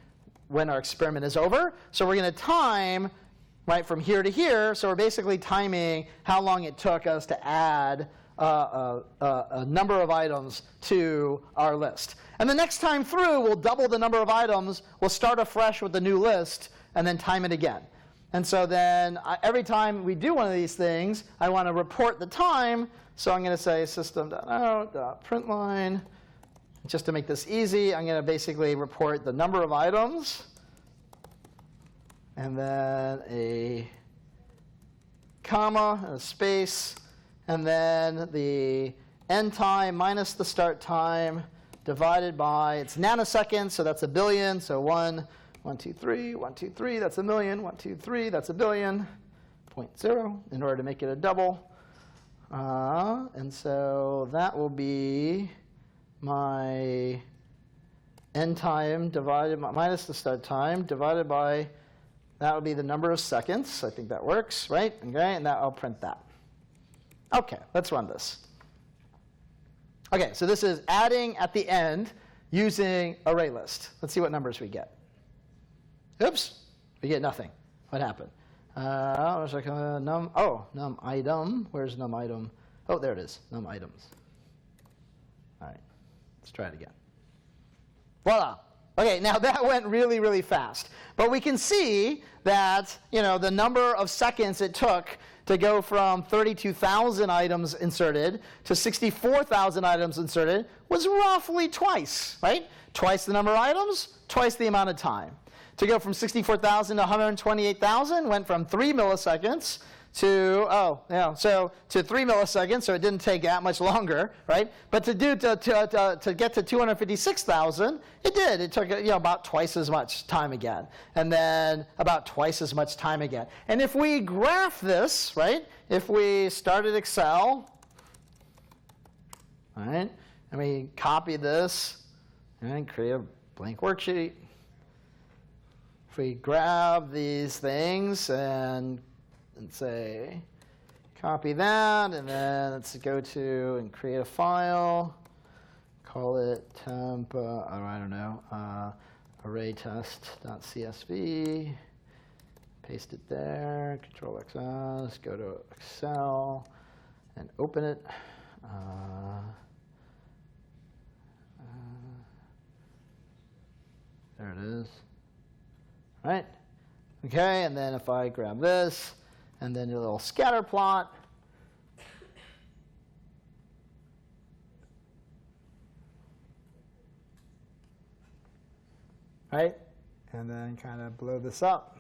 when our experiment is over. So we're going to time, right, from here to here. So we're basically timing how long it took us to add a number of items to our list. And the next time through, we'll double the number of items. We'll start afresh with the new list and then time it again. And so then every time we do one of these things, I want to report the time. So I'm going to say system.out.println. Just to make this easy, I'm going to basically report the number of items, and then a comma, and a space, and then the end time minus the start time divided by, it's nanoseconds, so that's a billion. So 1, 1, 2, 3, 1, 2, 3, that's a million. 1, 2, 3, that's a billion. 0.0 in order to make it a double. And so that will be my end time divided minus the start time divided by, that would be the number of seconds. I think that works, right? Okay, and I'll print that. OK, let's run this. OK, so this is adding at the end using ArrayList. Let's see what numbers we get. Oops, we get nothing. What happened? Num item. Where's num item? Oh, there it is, num items. All right, let's try it again. Voila. OK, now that went really, really fast. But we can see that the number of seconds it took to go from 32,000 items inserted to 64,000 items inserted was roughly twice, right? Twice the number of items, twice the amount of time. To go from 64,000 to 128,000 went from 3 milliseconds to, to 3 milliseconds, so it didn't take that much longer, right? But to get to 256,000, it did. It took about twice as much time again, and then about twice as much time again. And if we graph this, right? If we started Excel, right, and we copy this and create a blank worksheet. If we grab these things and say, copy that, and then let's go to and create a file, call it temp, I don't know, arraytest.csv, paste it there, Control-XS, go to Excel, and open it. There it is. Right? Okay, and then if I grab this, and then a little scatter plot. Right? And then kind of blow this up.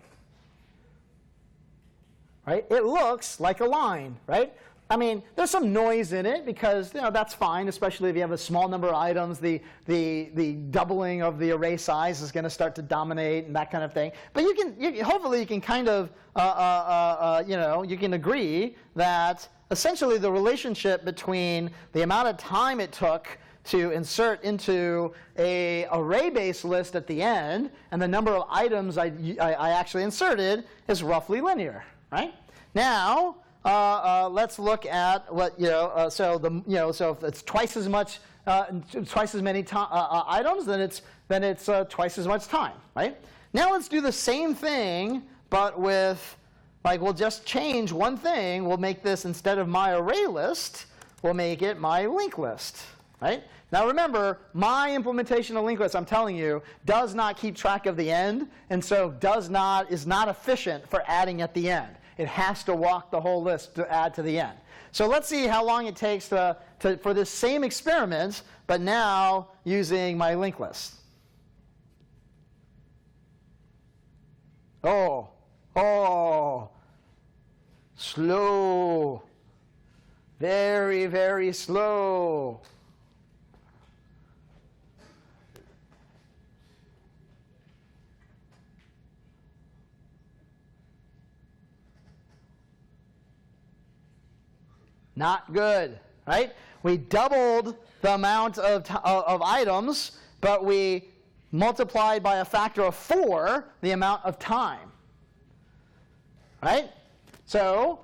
Right? It looks like a line, right? I mean, there's some noise in it because that's fine, especially if you have a small number of items. The doubling of the array size is going to start to dominate and that kind of thing. But hopefully you can kind of you can agree that essentially the relationship between the amount of time it took to insert into a array-based list at the end and the number of items I actually inserted is roughly linear, right? Now. Let's look at what so if it's twice as much, twice as many items, then it's twice as much time, right? Now let's do the same thing, but with we'll just change one thing. We'll make this instead of my array list, we'll make it my linked list, right? Now remember, my implementation of linked list, I'm telling you, does not keep track of the end, and so is not efficient for adding at the end. It has to walk the whole list to add to the end. So let's see how long it takes for this same experiment, but now using my linked list. Oh, slow, very, very slow. Not good, right? We doubled the amount of items, but we multiplied by a factor of 4 the amount of time, right? So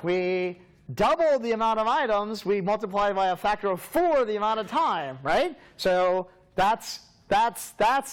we doubled the amount of items, we multiplied by a factor of 4 the amount of time, right? So that's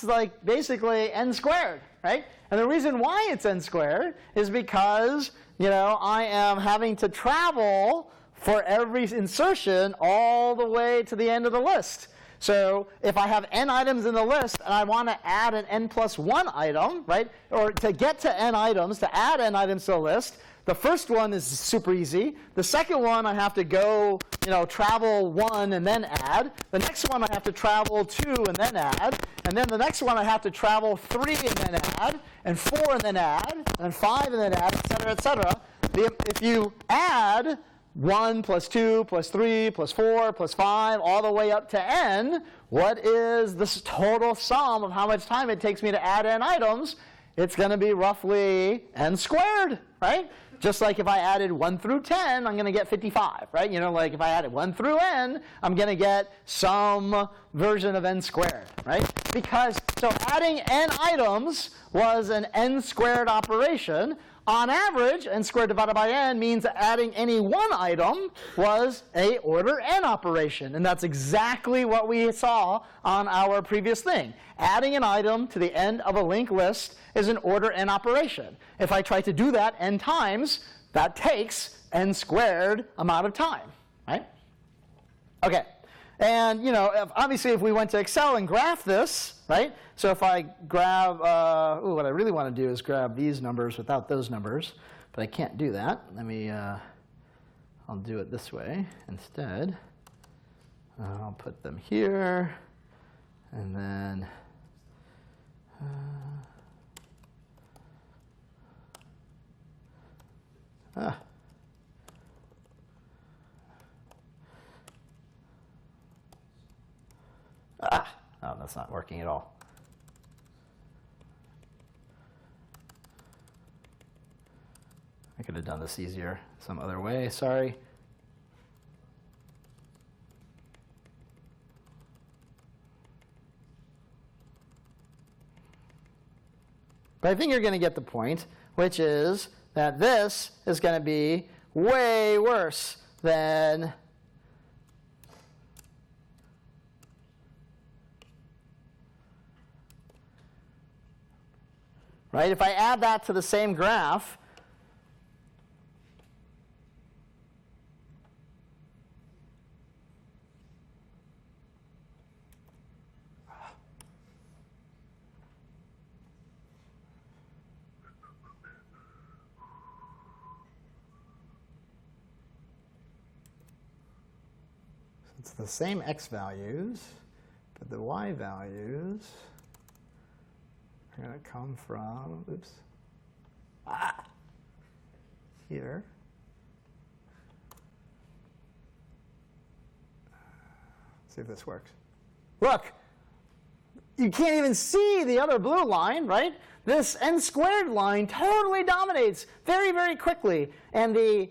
like basically n squared, right? And the reason why it's n squared is because I am having to travel for every insertion all the way to the end of the list. So if I have n items in the list and I want to add an n plus 1 item, right, or to get to n items, to add n items to the list, the first one is super easy. The second one I have to go, travel 1 and then add. The next one I have to travel 2 and then add. And then the next one I have to travel 3 and then add, and 4 and then add, and 5 and then add, et cetera, et cetera. if you add 1 plus 2 plus 3 plus 4 plus 5 all the way up to n, what is the total sum of how much time it takes me to add n items? It's going to be roughly n squared, right? Just like if I added 1 through 10, I'm going to get 55, right? You know, like if I added 1 through n, I'm going to get some version of n squared, right? Because, so adding n items was an n squared operation. On average, n squared divided by n means that adding any one item was a order n operation. And that's exactly what we saw on our previous thing. Adding an item to the end of a linked list is an order n operation. If I try to do that n times, that takes n squared amount of time, right? Okay. And, you know, obviously if we went to Excel and graph this, right? So if I grab, what I really want to do is grab these numbers without those numbers, but I can't do that. Let me, I'll do it this way instead. I'll put them here, and then, oh, that's not working at all. I could have done this easier some other way, sorry. But I think you're going to get the point, which is that this is going to be way worse than right? If I add that to the same graph, it's the same x values, but the y values are going to come from, oops, here. See if this works. Look, you can't even see the other blue line, right? This n squared line totally dominates very, very quickly, and the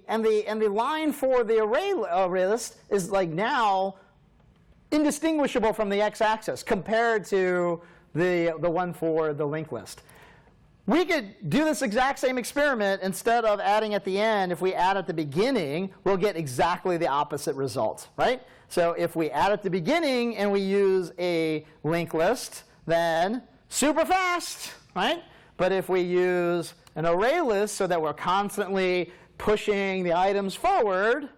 line for the array list is like now indistinguishable from the x-axis compared to the one for the linked list. We could do this exact same experiment instead of adding at the end. If we add at the beginning, we'll get exactly the opposite result, right? So if we add at the beginning and we use a linked list, then super fast, right? But if we use an array list so that we're constantly pushing the items forward,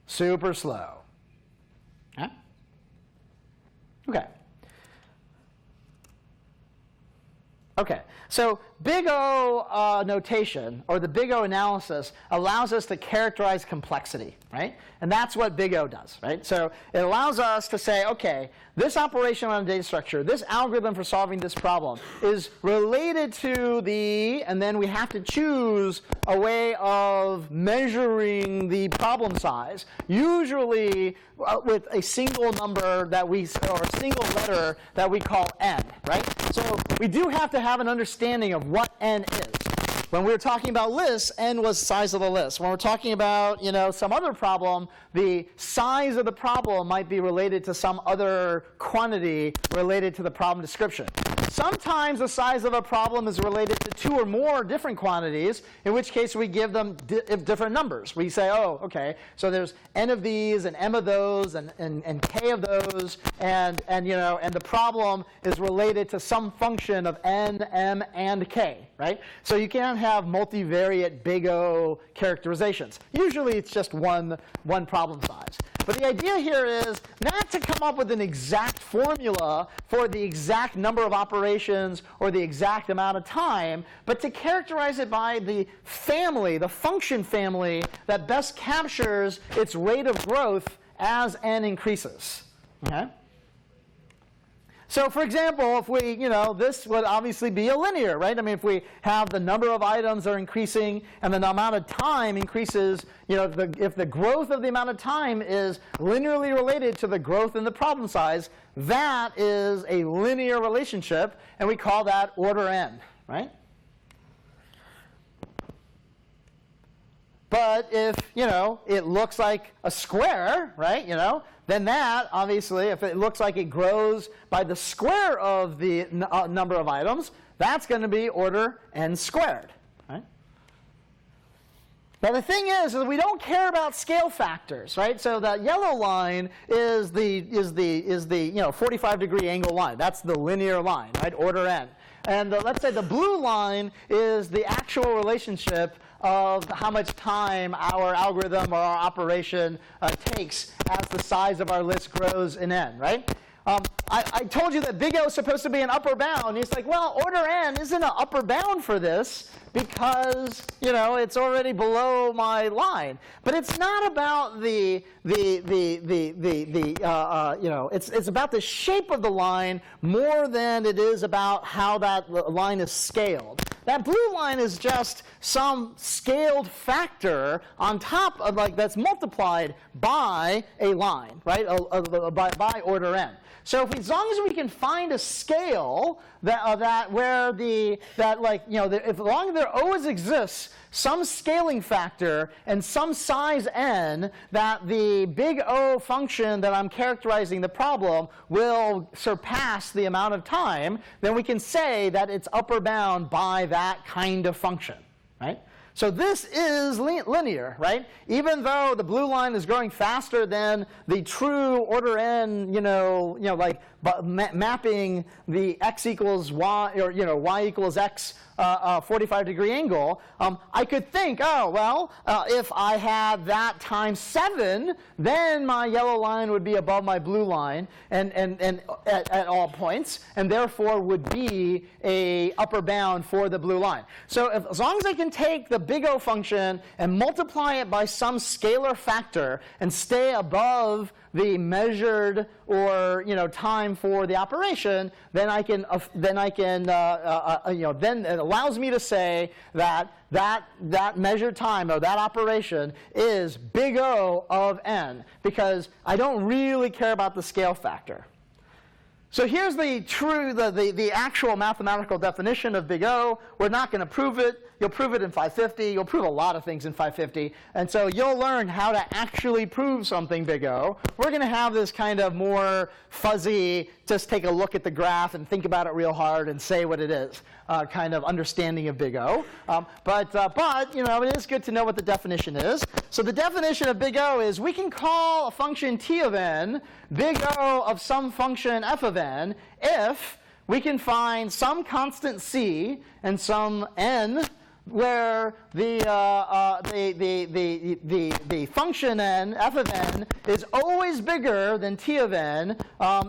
super slow. Okay? Okay. Okay, so big O notation, or the big O analysis, allows us to characterize complexity, right? And that's what big O does, right? So it allows us to say, okay, this operation on a data structure, this algorithm for solving this problem is related to the, and then we have to choose a way of measuring the problem size, usually with a single number that we, or a single letter that we call n, right? So we do have to have an understanding of what n is. When we were talking about lists, n was the size of the list. When we're talking about, you know, some other problem, the size of the problem might be related to some other quantity related to the problem description. Sometimes the size of a problem is related to two or more different quantities, in which case we give them different numbers. We say, oh, okay, so there's n of these and m of those and k of those, and you know, and the problem is related to some function of n, m, and k, right? So you can't have multivariate big O characterizations. Usually it's just one problem size. But the idea here is not to come up with an exact formula for the exact number of operations or the exact amount of time, but to characterize it by the family, the function family that best captures its rate of growth as n increases. Okay? So for example, if we, this would obviously be a linear, right? I mean, if we have the number of items are increasing and the amount of time increases, if the growth of the amount of time is linearly related to the growth in the problem size, that is a linear relationship, and we call that order n, right? But if, it looks like a square, right, then that, obviously, if it looks like it grows by the square of the number of items, that's going to be order n squared, right? Now, the thing is that we don't care about scale factors, right? So that yellow line is the 45-degree angle line. That's the linear line, right, order n. And let's say the blue line is the actual relationship of how much time our algorithm or our operation takes as the size of our list grows in n, right? I told you that big O is supposed to be an upper bound. It's like, well, order n isn't an upper bound for this because, it's already below my line. But it's not about it's about the shape of the line more than it is about how that line is scaled. That blue line is just some scaled factor on top of, that's multiplied by a line, right? By order n. So as long as we can find a scale as long as there always exists some scaling factor and some size n that the big O function that I'm characterizing the problem will surpass the amount of time, then we can say that it's upper bound by that kind of function, right? So this is linear, right? Even though the blue line is growing faster than the true order n, mapping the x equals y, or y equals x 45-degree angle, I could think, if I had that times 7, then my yellow line would be above my blue line and at all points, and therefore would be a upper bound for the blue line. So as long as I can take the big O function and multiply it by some scalar factor and stay above the measured or time for the operation, then then it allows me to say that measured time of that operation is big O of n, because I don't really care about the scale factor. So here's the actual mathematical definition of big O. We're not going to prove it. You'll prove it in 550. You'll prove a lot of things in 550. And so you'll learn how to actually prove something big O. We're going to have this kind of more fuzzy, just take a look at the graph and think about it real hard and say what it is, kind of understanding of big O. But it is good to know what the definition is. So the definition of big O is we can call a function t of n big O of some function f of n if we can find some constant c and some n where the function n, f of n, is always bigger than t of n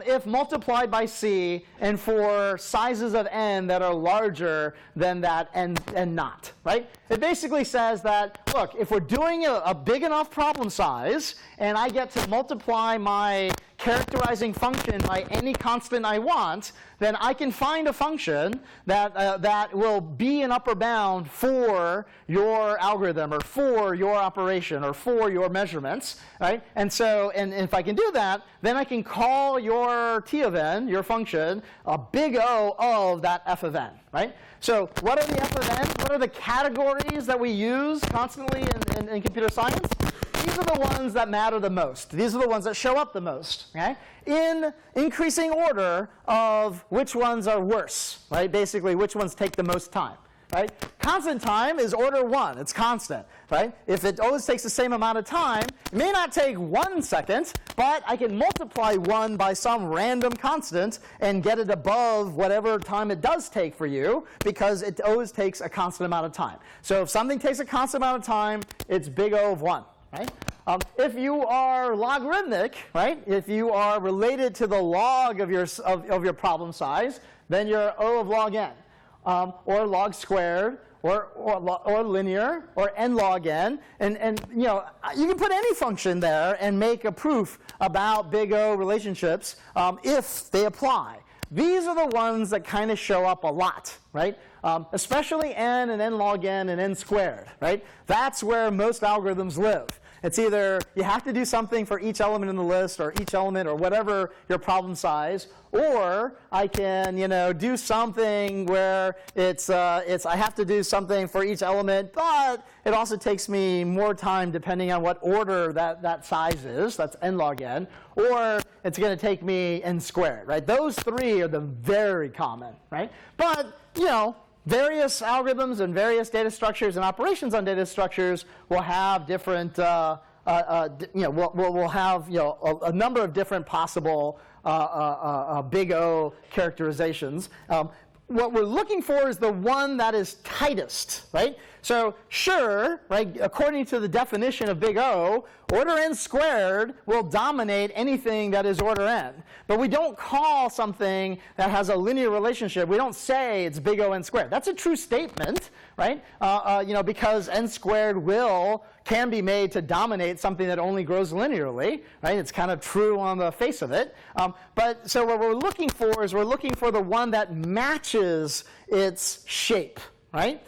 if multiplied by c and for sizes of n that are larger than that n naught, right? It basically says that, look, if we're doing a big enough problem size and I get to multiply my characterizing function by any constant I want, then I can find a function that will be an upper bound for your algorithm or for your operation or for your measurements, right? And so, and if I can do that, then I can call your t of n, your function, a big O of that f of n, right? So what are the f of n? What are the categories that we use constantly in computer science? These are the ones that matter the most. These are the ones that show up the most, okay? In increasing order of which ones are worse, right? Basically, which ones take the most time, right? Constant time is order 1. It's constant, right? If it always takes the same amount of time, it may not take 1 second, but I can multiply 1 by some random constant and get it above whatever time it does take for you, because it always takes a constant amount of time. So if something takes a constant amount of time, it's big O of 1. Right? If you are logarithmic, right? If you are related to the log of your problem size, then you're O of log n, or log squared, or linear, or n log n, and you can put any function there and make a proof about big O relationships if they apply. these are the ones that kind of show up a lot, right? Especially n and n log n and n squared, right? That's where most algorithms live. It's either you have to do something for each element in the list or each element or whatever your problem size, or I can, do something where I have to do something for each element, but it also takes me more time depending on what order that size is. That's n log n, or it's going to take me n squared, right? Those three are the very common, right? But various algorithms and various data structures and operations on data structures will have different, will have a number of different possible big O characterizations. What we're looking for is the one that is tightest, right? So sure, right, according to the definition of big O, order n squared will dominate anything that is order n. But we don't call something that has a linear relationship, we don't say it's big O n squared. That's a true statement, right? Because n squared can be made to dominate something that only grows linearly, right? It's kind of true on the face of it. But so what we're looking for is we're looking for the one that matches its shape, right?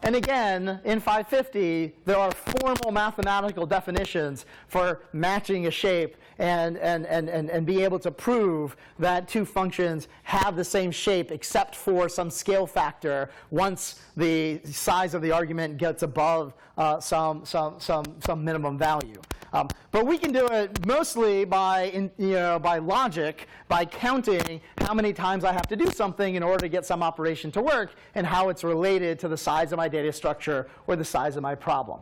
And again, in 550, there are formal mathematical definitions for matching a shape and be able to prove that two functions have the same shape except for some scale factor once the size of the argument gets above some minimum value. But we can do it mostly by logic, by counting how many times I have to do something in order to get some operation to work and how it's related to the size of my data structure or the size of my problem.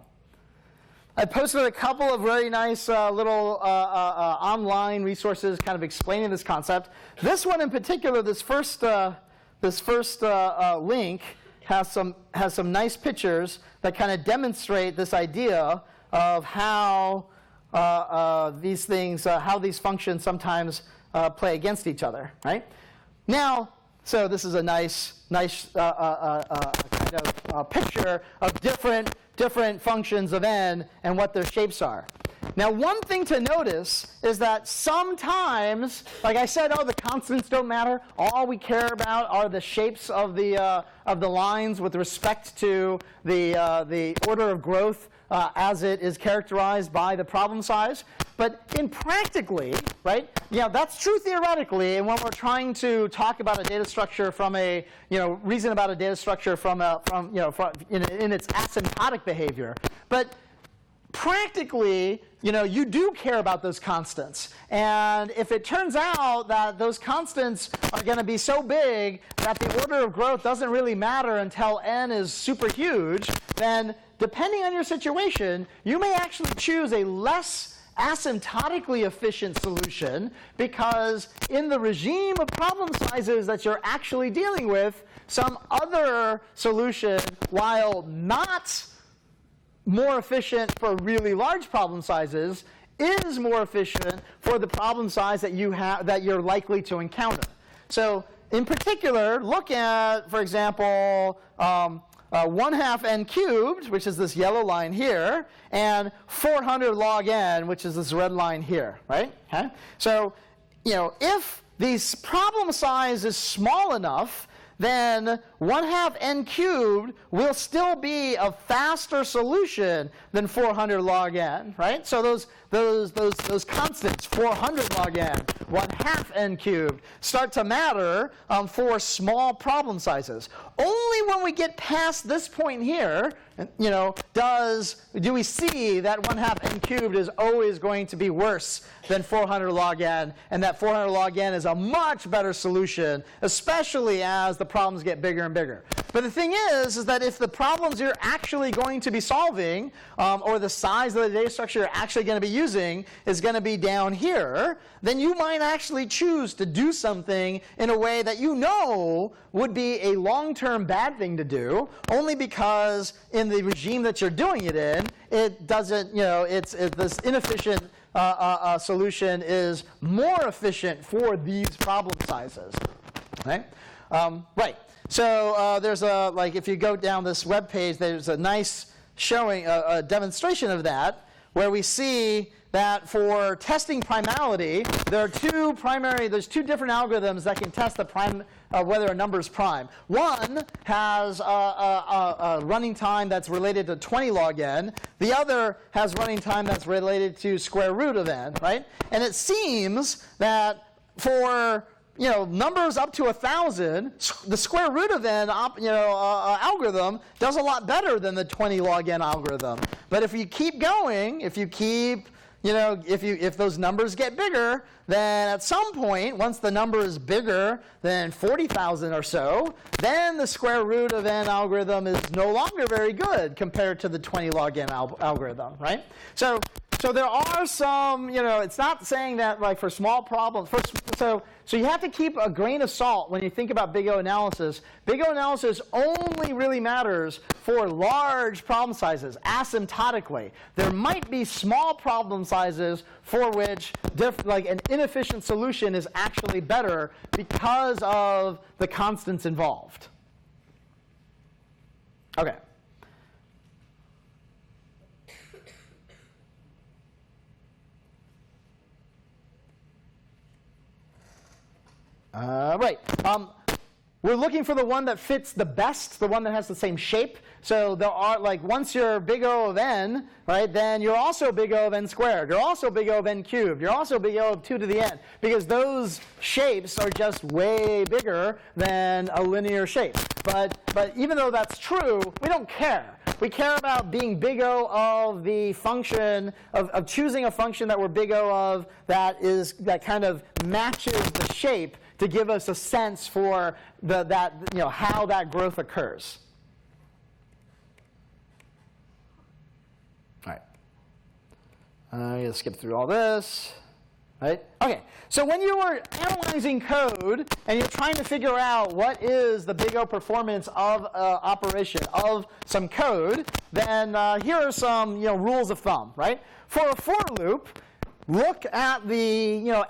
I posted a couple of very nice little online resources kind of explaining this concept. This one in particular, this first link has some nice pictures that kind of demonstrate this idea of how these things, how these functions sometimes play against each other, right? Now, so this is a nice kind of picture of different functions of n and what their shapes are. Now, one thing to notice is that sometimes, like I said, the constants don't matter. All we care about are the shapes of the lines with respect to the order of growth as it is characterized by the problem size. But in practically, right? That's true theoretically. And when we're trying to talk about a data structure reason about a data structure in its asymptotic behavior, but practically, you do care about those constants. And if it turns out that those constants are going to be so big that the order of growth doesn't really matter until n is super huge, then depending on your situation, you may actually choose a less asymptotically efficient solution, because in the regime of problem sizes that you're actually dealing with, some other solution, while not more efficient for really large problem sizes, is more efficient for the problem size that you're likely to encounter. So in particular, look at, for example, 1/2 n cubed, which is this yellow line here, and 400 log n, which is this red line here, right? Okay? So, if this problem size is small enough, then 1/2 n cubed will still be a faster solution than 400 log n, right? So those constants, 400 log n, 1/2 n cubed, start to matter for small problem sizes. Only when we get past this point here, do we see that 1/2 n cubed is always going to be worse than 400 log n, and that 400 log n is a much better solution, especially as the problems get bigger and bigger. But the thing is that if the problems you're actually going to be solving, or the size of the data structure you're actually going to be using is going to be down here, then you might actually choose to do something in a way that would be a long-term bad thing to do, only because in the regime that you're doing it in, it doesn't, this inefficient solution is more efficient for these problem sizes, right? Right. So there's if you go down this web page, there's a nice showing, a demonstration of that, where we see that for testing primality, there's two different algorithms that can test the whether a number is prime. One has a running time that's related to 20 log n. The other has running time that's related to square root of n, right? And it seems that for numbers up to 1,000, the square root of n algorithm does a lot better than the 20 log n algorithm. But if you keep going, if those numbers get bigger, then at some point, once the number is bigger than 40,000 or so, then the square root of n algorithm is no longer very good compared to the 20 log n algorithm, right? So there are some, it's not saying that like for small problems. So you have to keep a grain of salt when you think about big O analysis. Big O analysis only really matters for large problem sizes, asymptotically. There might be small problem sizes for which like an inefficient solution is actually better because of the constants involved. Okay. Right. We're looking for the one that fits the best, the one that has the same shape. So there are, like, once you're big O of n, right, then you're also big O of n squared. You're also big O of n cubed. You're also big O of 2 to the n, because those shapes are just way bigger than a linear shape. But even though that's true, we don't care. We care about being big O of the function, of choosing a function that we're big O of that kind of matches the shape to give us a sense for how that growth occurs. All right. I'm going to skip through all this. Right? Okay, so when you are analyzing code and you're trying to figure out what is the big O performance of operation of some code, then here are some rules of thumb, right? For a for loop, look at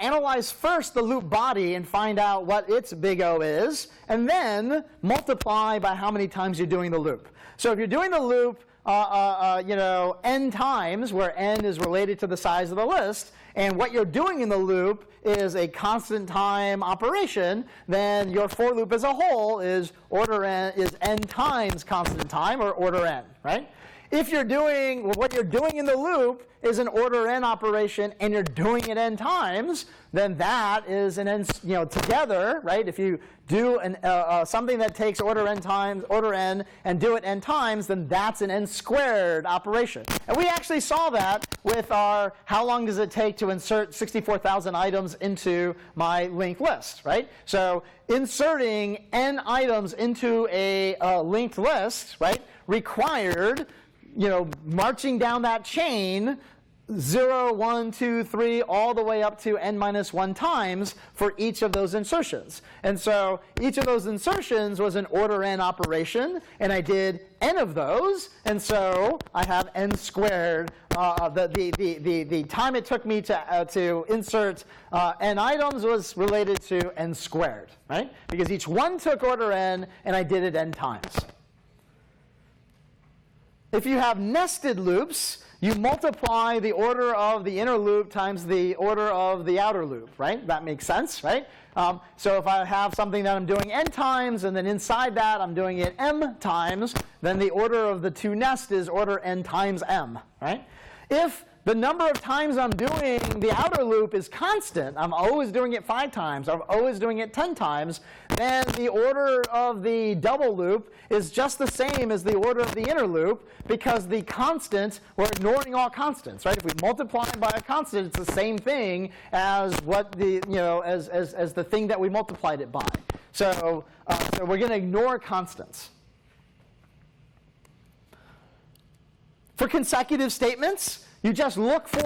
analyze first the loop body and find out what its big O is, and then multiply by how many times you're doing the loop. So if you're doing the loop n times, where n is related to the size of the list, and what you're doing in the loop is a constant time operation, then your for loop as a whole is n times constant time, or order n, right? If you're doing, what you're doing in the loop is an order n operation, and you're doing it n times, then that is an n, together, right? If you do something that takes order n, and do it n times, then that's an n squared operation. And we actually saw that with our how long does it take to insert 64,000 items into my linked list, right? So inserting n items into a linked list, right, required marching down that chain 0, 1, 2, 3, all the way up to n minus 1 times for each of those insertions. And so each of those insertions was an order n operation, and I did n of those, and so I have n squared. The time it took me to insert n items was related to n squared, right? Because each one took order n, and I did it n times. If you have nested loops, you multiply the order of the inner loop times the order of the outer loop, right? That makes sense, right? So if I have something that I'm doing n times, and then inside that I'm doing it m times, then the order of the two nests is order n times m, right? If the number of times I'm doing the outer loop is constant, I'm always doing it 5 times, I'm always doing it 10 times, then the order of the double loop is just the same as the order of the inner loop, because the constant, we're ignoring all constants, right? If we multiply by a constant, it's the same thing as what the, as the thing that we multiplied it by. So we're going to ignore constants. For consecutive statements, you just look for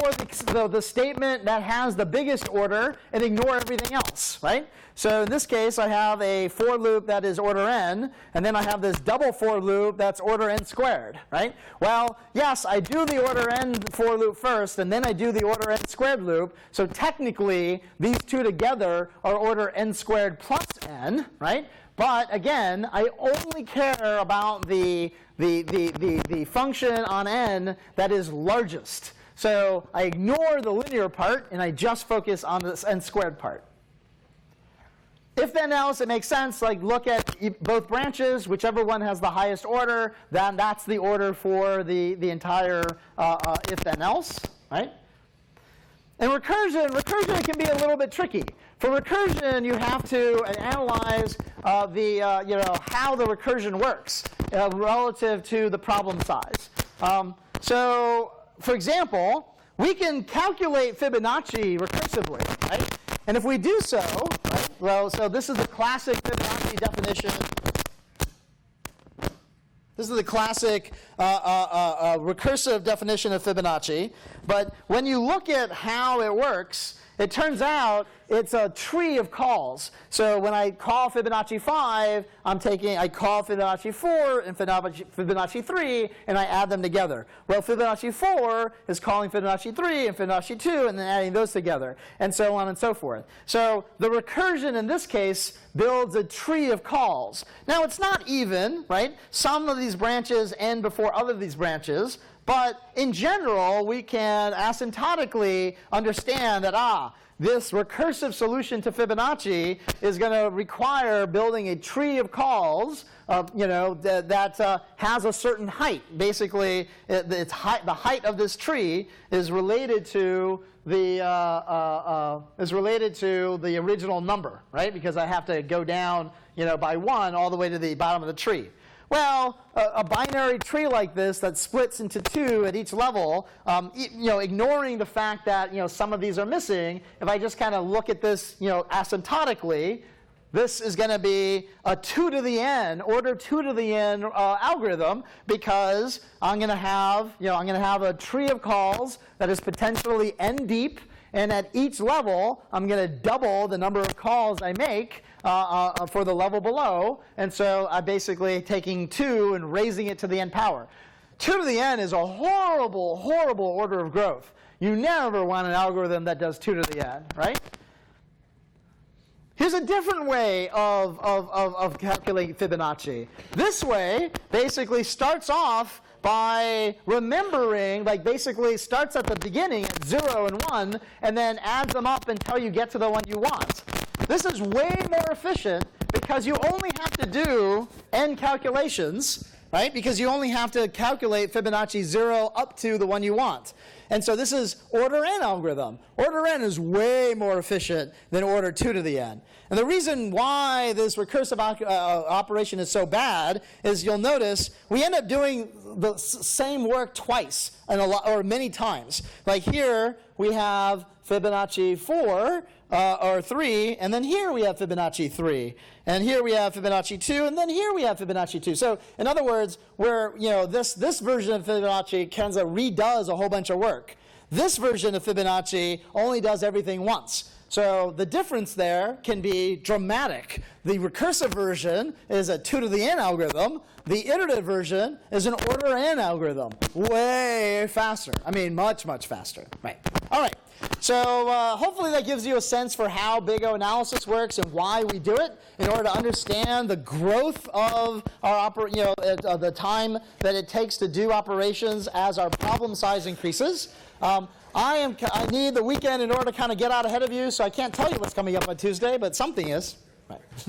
the statement that has the biggest order and ignore everything else, right? So in this case, I have a for loop that is order n, and then I have this double for loop that's order n squared, right? Well, yes, I do the order n for loop first, and then I do the order n squared loop. So technically, these two together are order n squared plus n, right? But again, I only care about the function on n that is largest. So I ignore the linear part, and I just focus on this n squared part. If then else, it makes sense, like look at both branches, whichever one has the highest order, then that's the order for the entire if then else, right? And recursion can be a little bit tricky. For recursion, you have to analyze how the recursion works relative to the problem size. So, for example, we can calculate Fibonacci recursively, right? And if we do so, right, well, so this is the classic Fibonacci definition. This is the classic recursive definition of Fibonacci. But when you look at how it works, it turns out it's a tree of calls. So when I call Fibonacci 5, I call Fibonacci 4 and Fibonacci 3, and I add them together. Well, Fibonacci 4 is calling Fibonacci 3 and Fibonacci 2, and then adding those together, and so on and so forth. So the recursion in this case builds a tree of calls. Now, it's not even, right? Some of these branches end before other of these branches. But in general, we can asymptotically understand that, this recursive solution to Fibonacci is going to require building a tree of calls that has a certain height. Basically, the height of this tree is related to the original number, right? Because I have to go down, by 1 all the way to the bottom of the tree. Well, a binary tree like this that splits into 2 at each level, ignoring the fact that some of these are missing, if I just kind of look at this asymptotically, this is going to be a 2 to the n, order 2 to the n algorithm, because I'm going to have a tree of calls that is potentially n deep, and at each level, I'm going to double the number of calls I make for the level below. And so I'm basically taking 2 and raising it to the n power. 2 to the n is a horrible, horrible order of growth. You never want an algorithm that does 2 to the n, right? Here's a different way of calculating Fibonacci. This way basically starts off by remembering, basically starts at the beginning at 0 and 1, and then adds them up until you get to the one you want. This is way more efficient because you only have to do n calculations, right? Because you only have to calculate Fibonacci 0 up to the one you want. And so this is order n algorithm. Order n is way more efficient than order 2 to the n. And the reason why this recursive operation is so bad is you'll notice we end up doing the same work twice or many times. Like here we have Fibonacci 4 or 3, and then here we have Fibonacci 3, and here we have Fibonacci 2, and then here we have Fibonacci 2. So in other words, this version of Fibonacci kind of redoes a whole bunch of work. This version of Fibonacci only does everything once. So the difference there can be dramatic. The recursive version is a 2 to the n algorithm. The iterative version is an order n algorithm. Way faster. I mean, much, much faster. Right. All right. So hopefully that gives you a sense for how big O analysis works and why we do it in order to understand the growth of our the time that it takes to do operations as our problem size increases. I need the weekend in order to kind of get out ahead of you, so I can't tell you what's coming up on Tuesday, but something is. Right.